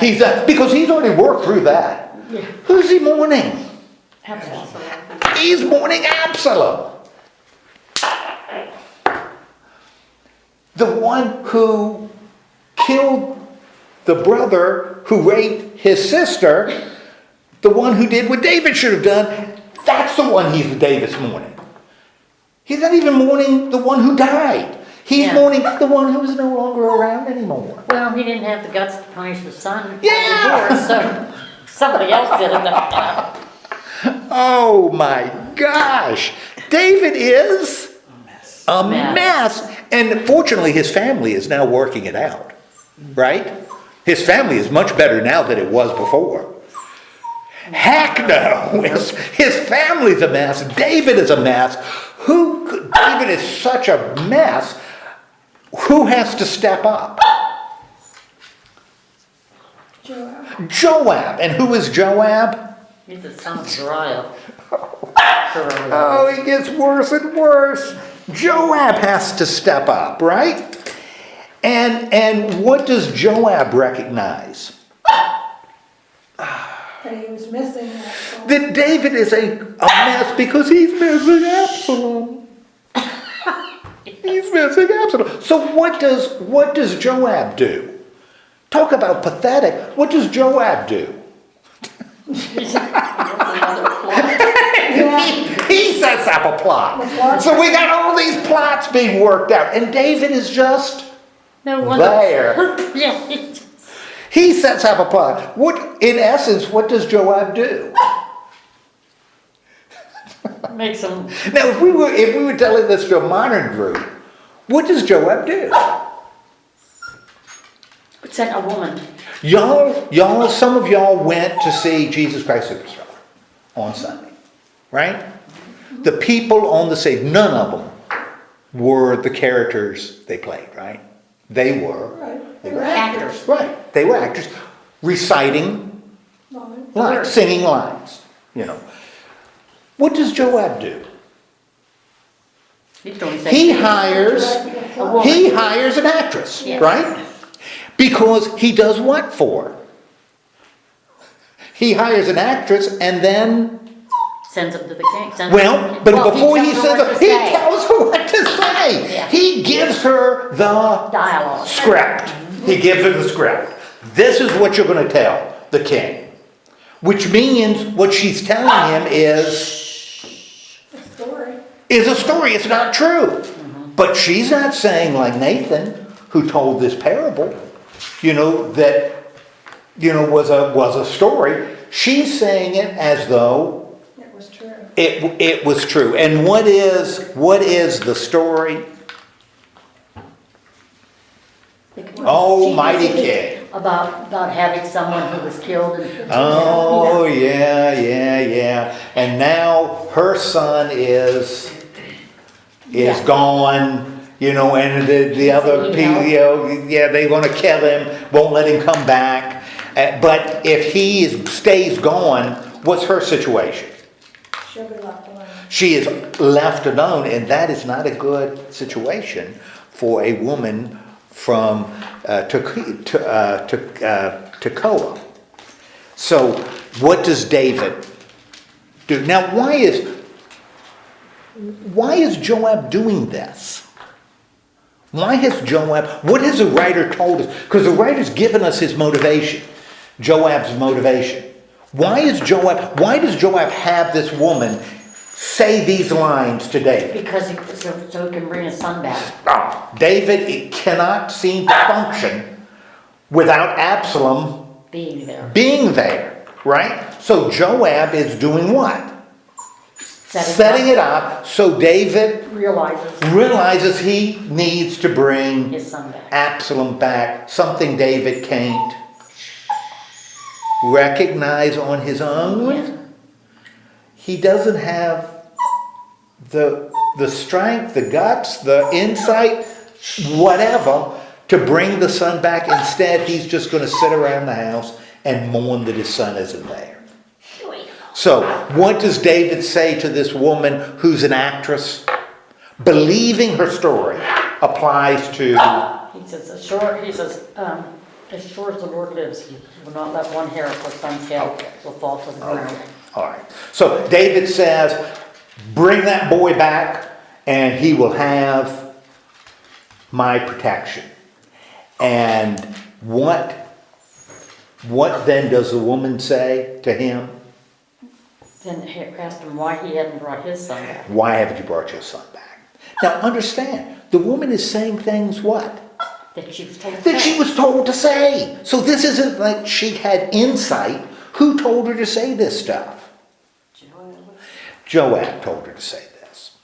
Because he's already worked through that. Yeah. Who's he mourning? Absalom. He's mourning Absalom. The one who killed the brother who raped his sister, the one who did what David should have done, that's the one David's mourning. He's not even mourning the one who died. He's mourning the one who's no longer around anymore. Well, he didn't have the guts to punish the son. Yeah. Before, so somebody else did it. Oh my gosh. David is a mess. And fortunately, his family is now working it out, right? His family is much better now than it was before. Heck no. His family's a mess. David is a mess. David is such a mess. Who has to step up? Joab. And who is Joab? He's the son of Uriah. Oh, it gets worse and worse. Joab has to step up, right? And what does Joab recognize? That he was missing that. That David is a mess because he's missing Absalom. He's missing Absalom. So what does Joab do? Talk about pathetic. What does Joab do? He sets up a plot. So we got all these plots being worked out, and David is just there. Yeah. He sets up a plot. In essence, what does Joab do? Makes him. Now, if we were telling this to a modern group, what does Joab do? sent a woman. Y'all, some of y'all went to see Jesus Christ Superstar on Sunday, right? The people on the stage, none of them were the characters they played, right? They were Actors. right. They were actors reciting lines, singing lines. You know, what does Joab do? He's doing the same He thing. hires A woman. he hires an actress, Yes. right? Because he does what for her? He hires an actress and then, Sends them to the king. but before he tells says, her what to he say. tells her what to say. Yeah. He gives her the Dialogue. script. He gives her the script. This is what you're going to tell the king. Which means what she's telling him is a story. It's not true. But she's not saying like Nathan, who told this parable, that, was a story. She's saying it as though It was true. it was true. And what is the story? Almighty King. About having someone who was killed and. Oh, yeah. And now her son is Yeah. gone, and the other people, they want to kill him, won't let him come back. But if he stays gone, what's her situation? She'll be left alone. She is left alone, and that is not a good situation for a woman from Tekoa. So, what does David do? Now, why is Joab doing this? What has the writer told us? Because the writer's given us his motivation, Joab's motivation. Why does Joab have this woman say these lines to David? Because so he can bring his son back. David cannot seem to function without Absalom Being there. right? So Joab is doing what? Setting it up so David realizes he needs to bring His son back. Absalom back, something David can't recognize on his own. Yeah. He doesn't have the strength, the guts, the insight, whatever, to bring the son back. Instead, he's just going to sit around the house and mourn that his son isn't there. So, what does David say to this woman who's an actress? Believing her story applies to... He says, as sure as the Lord lives, he will not let one hair of her son's head will fall to the ground. All right. So David says, bring that boy back and he will have my protection. And what then does the woman say to him? Then he asked him why he hadn't brought his son back. Why haven't you brought your son back? Now understand, the woman is saying things what? That she was told to That say. she was told to say. So this isn't like she had insight. Who told her to say this stuff? Joab told her to say this.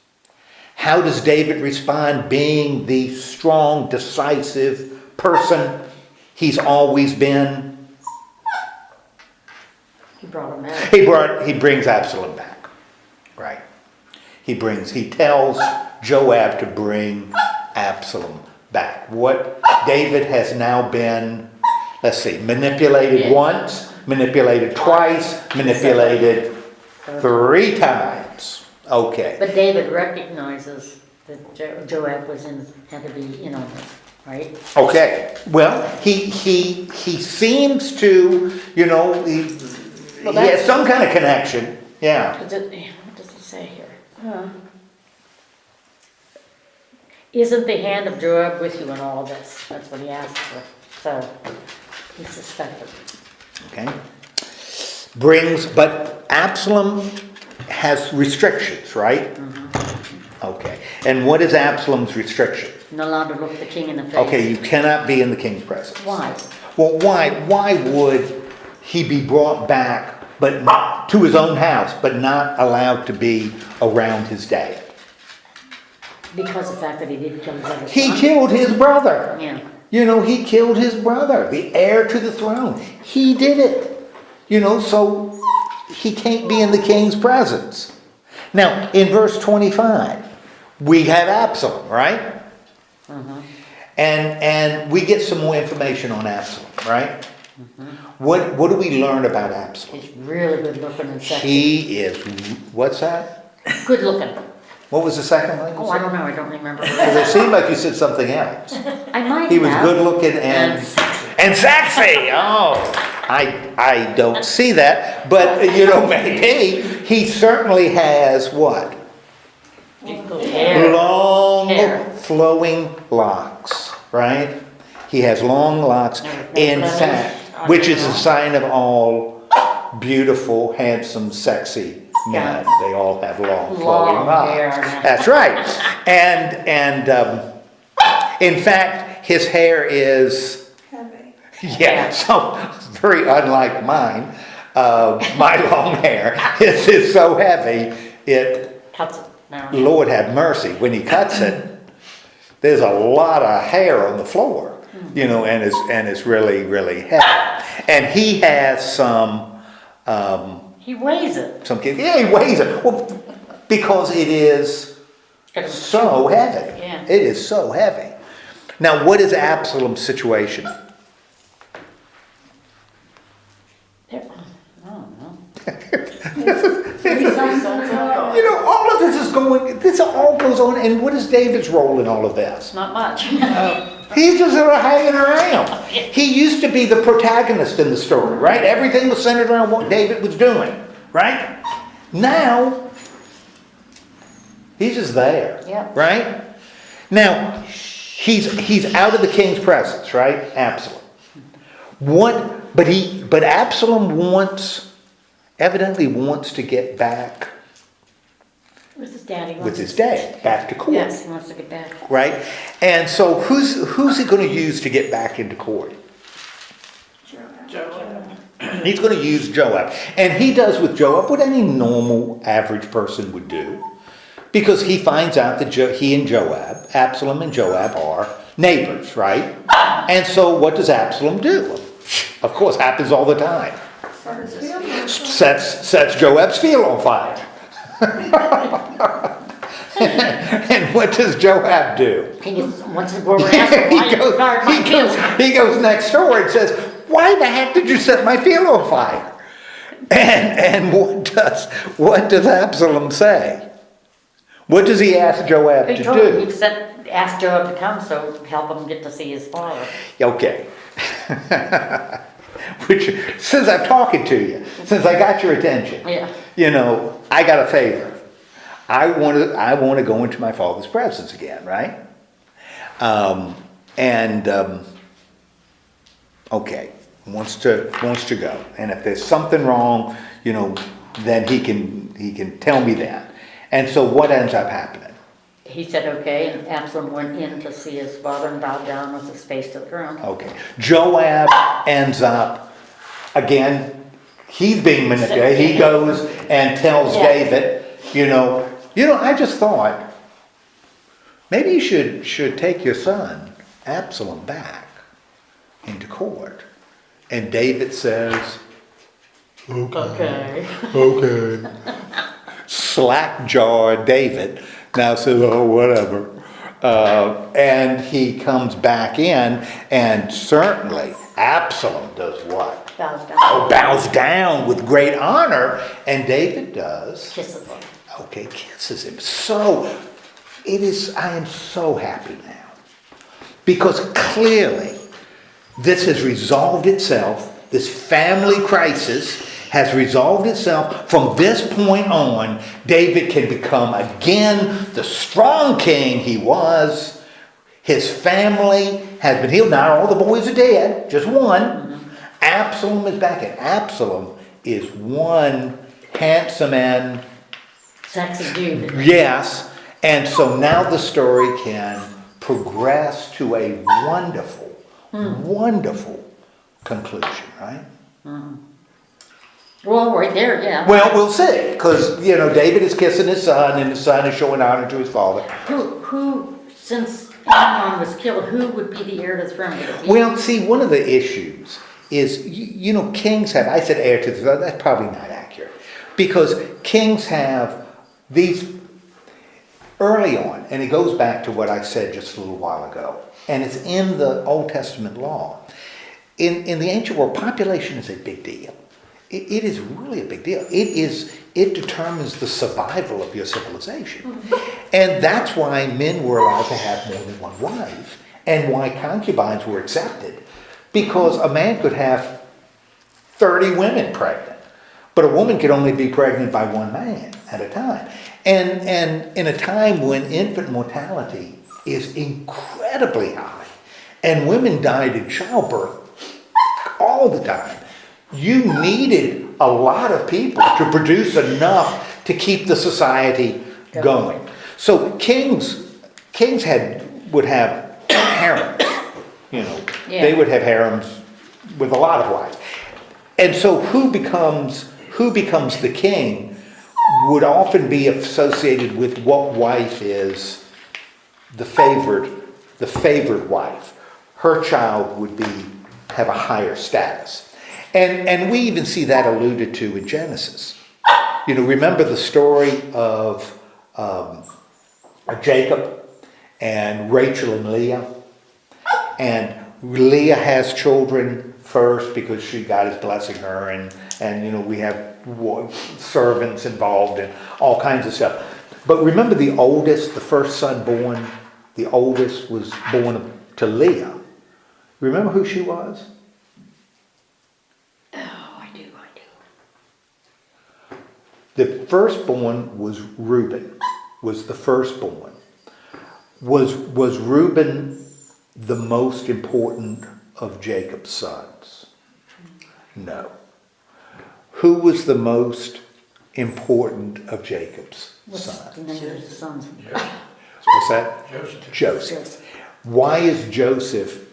How does David respond, being the strong, decisive person he's always been? He brought him out. He brings Absalom back. Right. He tells Joab to bring Absalom back. What David has now been, manipulated once, manipulated twice, manipulated 3 times. Okay. But David recognizes that Joab had to be in on this, right? Okay. Well, he seems to, he has some kind of connection. Yeah. What does he say here? Isn't the hand of Joab with you in all of this? That's what he asked her. So he suspected. Okay. But Absalom has restrictions, right? Mm-hmm. Okay. And what is Absalom's restriction? Not allowed to look the king in the face. Okay, you cannot be in the king's presence. Why? Well, why would he be brought back but not to his own house, but not allowed to be around his dad? Because of the fact that he did kill his other son. He killed his brother. Yeah. You know, he killed his brother, the heir to the throne. He did it. You know, so he can't be in the king's presence. Now, in verse 25, we have Absalom, right? And we get some more information on Absalom, right? What do we learn about Absalom? He's really good looking and sexy. He is, what's that? Good looking. What was the second one? Oh, I don't know, I don't remember. It seemed like you said something else. I might He was have. good looking and sexy. Oh, I don't see that, but you know, maybe he certainly has what? Hair. Long Hair. flowing locks, right? He has long locks. In fact, which is a sign of all beautiful, handsome, sexy men. They all have long flowing Long locks. hair. That's right. And in fact, his hair is, Heavy. yeah, so very unlike mine. My long hair is so heavy, it, Cuts it now. Lord have mercy, when he cuts it, there's a lot of hair on the floor, you know, and it's really, really heavy. And he has some He weighs it. kids, yeah, he weighs it. Well, because it is so heavy. Yeah. It is so heavy. Now, what is Absalom's situation? I don't know. You know, all of this all goes on, and what is David's role in all of this? Not much. He's just sort of hanging around. He used to be the protagonist in the story, right? Everything was centered around what David was doing, right? Now, he's just there, Yeah. right? Now, he's out of the king's presence, right? Absalom. But Absalom evidently wants to get back With his daddy. with his dad, back to court. Yes, he wants to get back. Right? And so who's he going to use to get back into court? He's going to use Joab. And he does with Joab what any normal average person would do. Because he finds out that he and Joab, Absalom and Joab, are neighbors, right? And so what does Absalom do? Of course, happens all the time. Sets Joab's field on fire. And what does Joab do? He wants to go around and ask him, why you guard my field? He goes next door and says, "Why the heck did you set my field on fire?" And what does Absalom say? What does he ask Joab He to told him, do? he asked Joab to come, so help him get to see his father. Okay. Which, since I'm talking to you, since I got your attention, Yeah. you know, I got a favor. I want to go into my father's presence again, right? Okay, wants to go, and if there's something wrong, you know, then he can tell me that. And so what ends up happening? He said okay, and Absalom went in to see his father and bowed down with his face to the ground. Okay, Joab ends up again. He's being manipulated. He goes and tells Yeah. David, you know. I just thought maybe you should take your son Absalom back into court. And David says, Okay. "Okay." Slack-jawed David now says, "Oh, whatever." And he comes back in, and certainly Absalom does what? Bows down. Oh, bows down with great honor, and David does. Kisses him. Okay, kisses him. So, I am so happy now. Because clearly, this has resolved itself, this family crisis has resolved itself. From this point on, David can become again the strong king he was. His family has been healed. Not all the boys are dead, just one. Absalom is back, and Absalom is one handsome and Sexy dude. yes, and so now the story can progress to a wonderful, wonderful conclusion, right? Well, right there, yeah. Well, we'll see, because, David is kissing his son, and his son is showing honor to his father. Who, since Amnon was killed, who would be the heir to the throne? Would it be- Well, see, one of the issues is, you know, kings have, I said heir to the throne, that's probably not accurate. Because kings have these, early on, and it goes back to what I said just a little while ago, and it's in the Old Testament law. In the ancient world, population is a big deal. It is really a big deal. It determines the survival of your civilization. And that's why men were allowed to have more than one wife, and why concubines were accepted. Because a man could have 30 women pregnant, but a woman could only be pregnant by one man at a time. And in a time when infant mortality is incredibly high, and women died in childbirth all the time, you needed a lot of people to produce enough to keep the society going. So kings would have harems, you know, they would have harems with a lot of wives. And so who becomes the king would often be associated with what wife is the favored wife. Her child would have a higher status. And we even see that alluded to in Genesis. You know, remember the story of Jacob and Rachel and Leah? And Leah has children first because God is blessing her, and you know, we have servants involved and all kinds of stuff. But remember the oldest, the first son born, the oldest was born to Leah. Remember who she was? The firstborn was Reuben, was the firstborn. Was Reuben the most important of Jacob's sons? No. Who was the most important of Jacob's sons? The name of his sons. What's that? Joseph. Joseph. Why is Joseph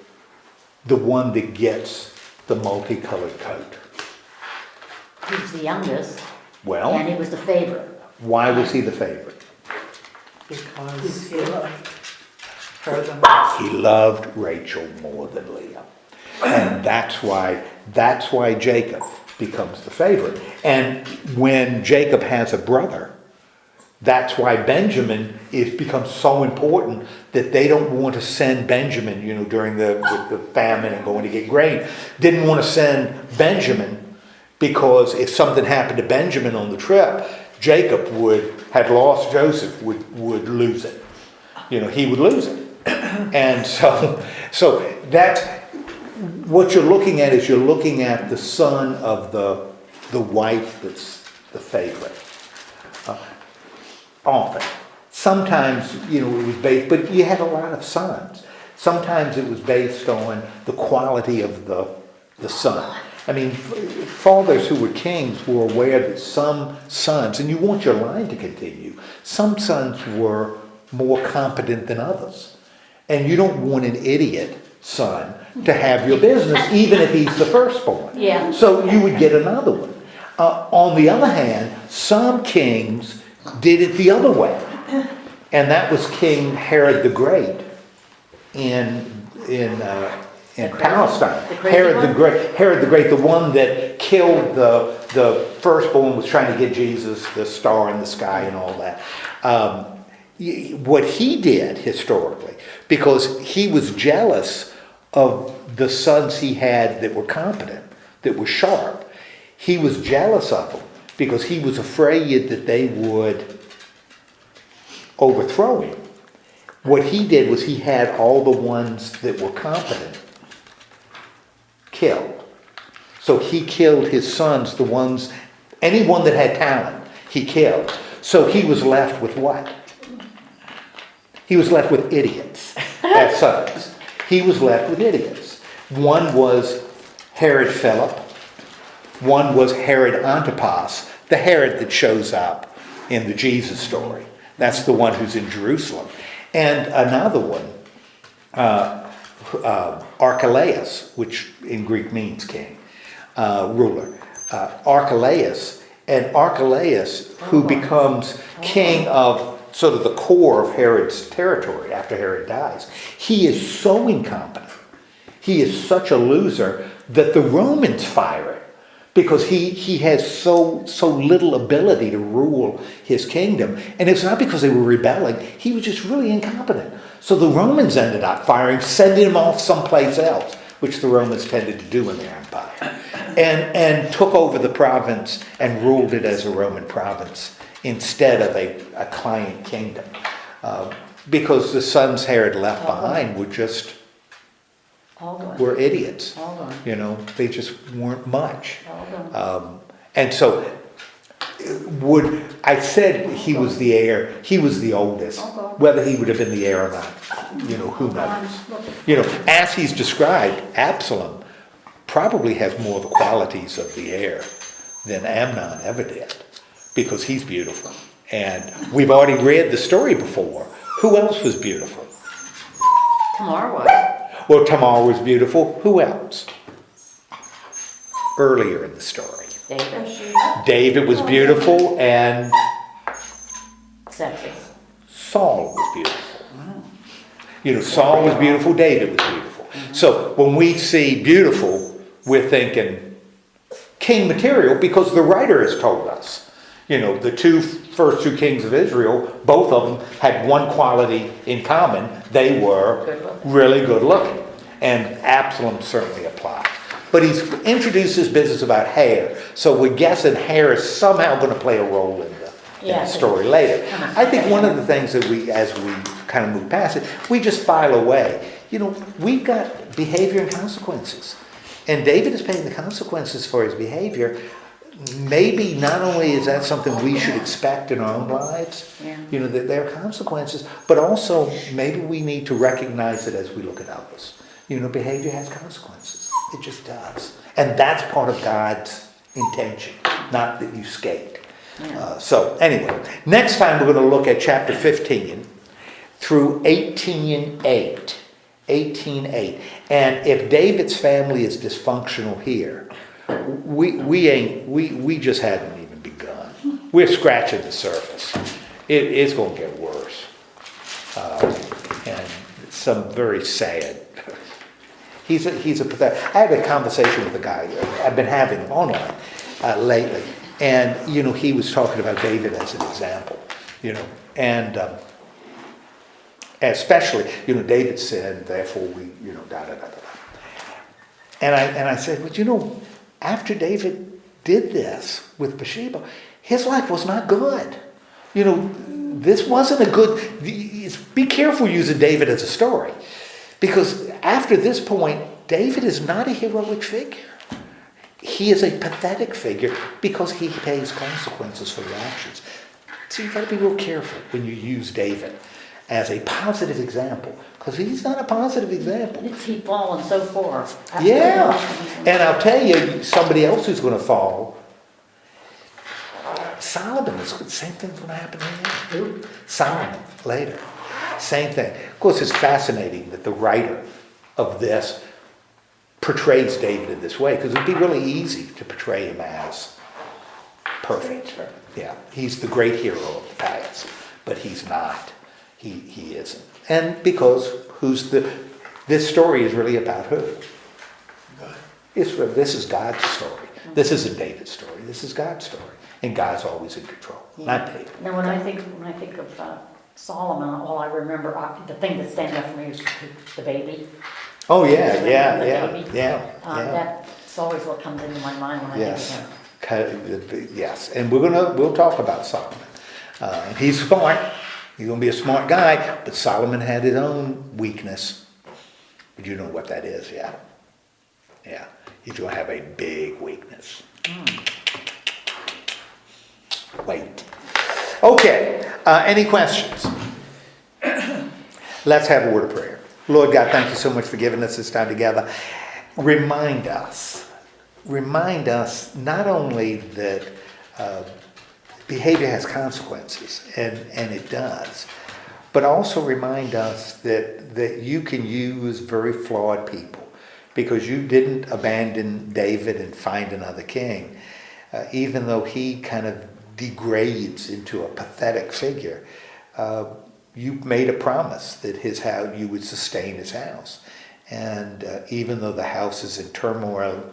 the one that gets the multicolored coat? He was the youngest, Well, and he was the favorite. why was he the favorite? Because he loved her the most. He loved Rachel more than Leah. And that's why Jacob becomes the favorite. And when Jacob has a brother, that's why Benjamin becomes so important that they don't want to send Benjamin, you know, during the famine and going to get grain. Didn't want to send Benjamin because if something happened to Benjamin on the trip, Jacob had lost Joseph, would lose it. You know, he would lose it. And so that's what you're looking at, is you're looking at the son of the wife that's the favorite. Often. Sometimes, you know, it was based, but you had a lot of sons. Sometimes it was based on the quality of the son. I mean, fathers who were kings were aware that some sons, and you want your line to continue, some sons were more competent than others. And you don't want an idiot son to have your business, even if he's the firstborn. Yeah. So you would get another one. On the other hand, some kings did it the other way. And that was King Herod the Great in Palestine. Herod the Great, the one that killed the firstborn, was trying to get Jesus the star in the sky and all that. What he did historically, because he was jealous of the sons he had that were competent, that were sharp, he was jealous of them because he was afraid that they would overthrow him. What he did was he had all the ones that were competent killed. So he killed his sons, anyone that had talent, he killed. So he was left with what? He was left with idiots as sons. He was left with idiots. One was Herod Philip. One was Herod Antipas, the Herod that shows up in the Jesus story. That's the one who's in Jerusalem. And another one, Archelaus, which in Greek means king, ruler. Archelaus, who becomes king of sort of the core of Herod's territory after Herod dies. He is so incompetent. He is such a loser that the Romans fire him because he has so little ability to rule his kingdom. And it's not because they were rebelling. He was just really incompetent. So the Romans ended up firing, sending him off someplace else, which the Romans tended to do in their empire, and took over the province and ruled it as a Roman province instead of a client kingdom. Because the sons Herod left behind All gone. were idiots. All gone. You know, they just weren't much. All gone. And so I said he was the heir, he was the oldest. Whether he would have been the heir or not, you know, who knows? You know, as he's described, Absalom probably has more of the qualities of the heir than Amnon ever did, because he's beautiful. And we've already read the story before. Who else was beautiful? Tamar was. Well, Tamar was beautiful. Who else? Earlier in the story. David. David was beautiful, and Sexy. Saul was beautiful. You know, Saul was beautiful, David was beautiful. So when we see beautiful, we're thinking king material, because the writer has told us. You know, the first two kings of Israel, both of them had one quality in common. They were really good looking. And Absalom certainly applied. But he's introduced this business about hair. So we're guessing hair is somehow going to play a role in the story later. I think one of the things that as we kind of move past it, we just file away. You know, we've got behavior and consequences. And David is paying the consequences for his behavior. Maybe not only is that something we should expect in our own lives, you know, that there are consequences, but also maybe we need to recognize it as we look at others. You know, behavior has consequences. It just does. And that's part of God's intention, not that you skate. So anyway, next time we're going to look at chapter 15 through 18:8. 18:8. And if David's family is dysfunctional here, we just haven't even begun. We're scratching the surface. It's going to get worse. And some very sad. He's a pathetic. I had a conversation with a guy I've been having online lately, and you know, he was talking about David as an example, you know, and especially, you know, David sinned, therefore we, you know, da da da da. And I said, well, you know, after David did this with Bathsheba, his life was not good. You know, this wasn't a good. Be careful using David as a story. Because after this point, David is not a heroic figure. He is a pathetic figure because he pays consequences for his actions. So you've got to be real careful when you use David as a positive example, because he's not a positive example. He's fallen so far. Yeah, and I'll tell you, somebody else who's going to fall, Solomon. The same thing's going to happen to him. Solomon, later. Same thing. Of course, it's fascinating that the writer of this portrays David in this way, because it'd be really easy to portray him as perfect. Yeah, he's the great hero of the past, but he's not. He isn't. And because this story is really about who? God. This is God's story. This isn't David's story. This is God's story. And God's always in control, not David. Now, when I think of Solomon, all I remember, the thing that stands out for me is the baby. Oh yeah. That's always what comes into my mind when I think of him. Yes, and we'll talk about Solomon. He's smart. He's going to be a smart guy, but Solomon had his own weakness. But you know what that is, yeah? Yeah, he's going to have a big weakness. Wait. Okay, any questions? Let's have a word of prayer. Lord God, thank you so much for giving us this time together. Remind us not only that behavior has consequences, and it does, but also remind us that you can use very flawed people, because you didn't abandon David and find another king, even though he kind of degrades into a pathetic figure. you made a promise that his house, you would sustain his house. And even though the house is in turmoil,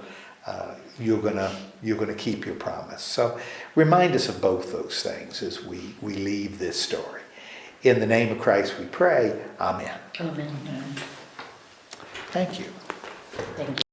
you're gonna keep your promise. So remind us of both those things as we leave this story. In the name of Christ we pray, amen. Amen. Thank you. Thank you.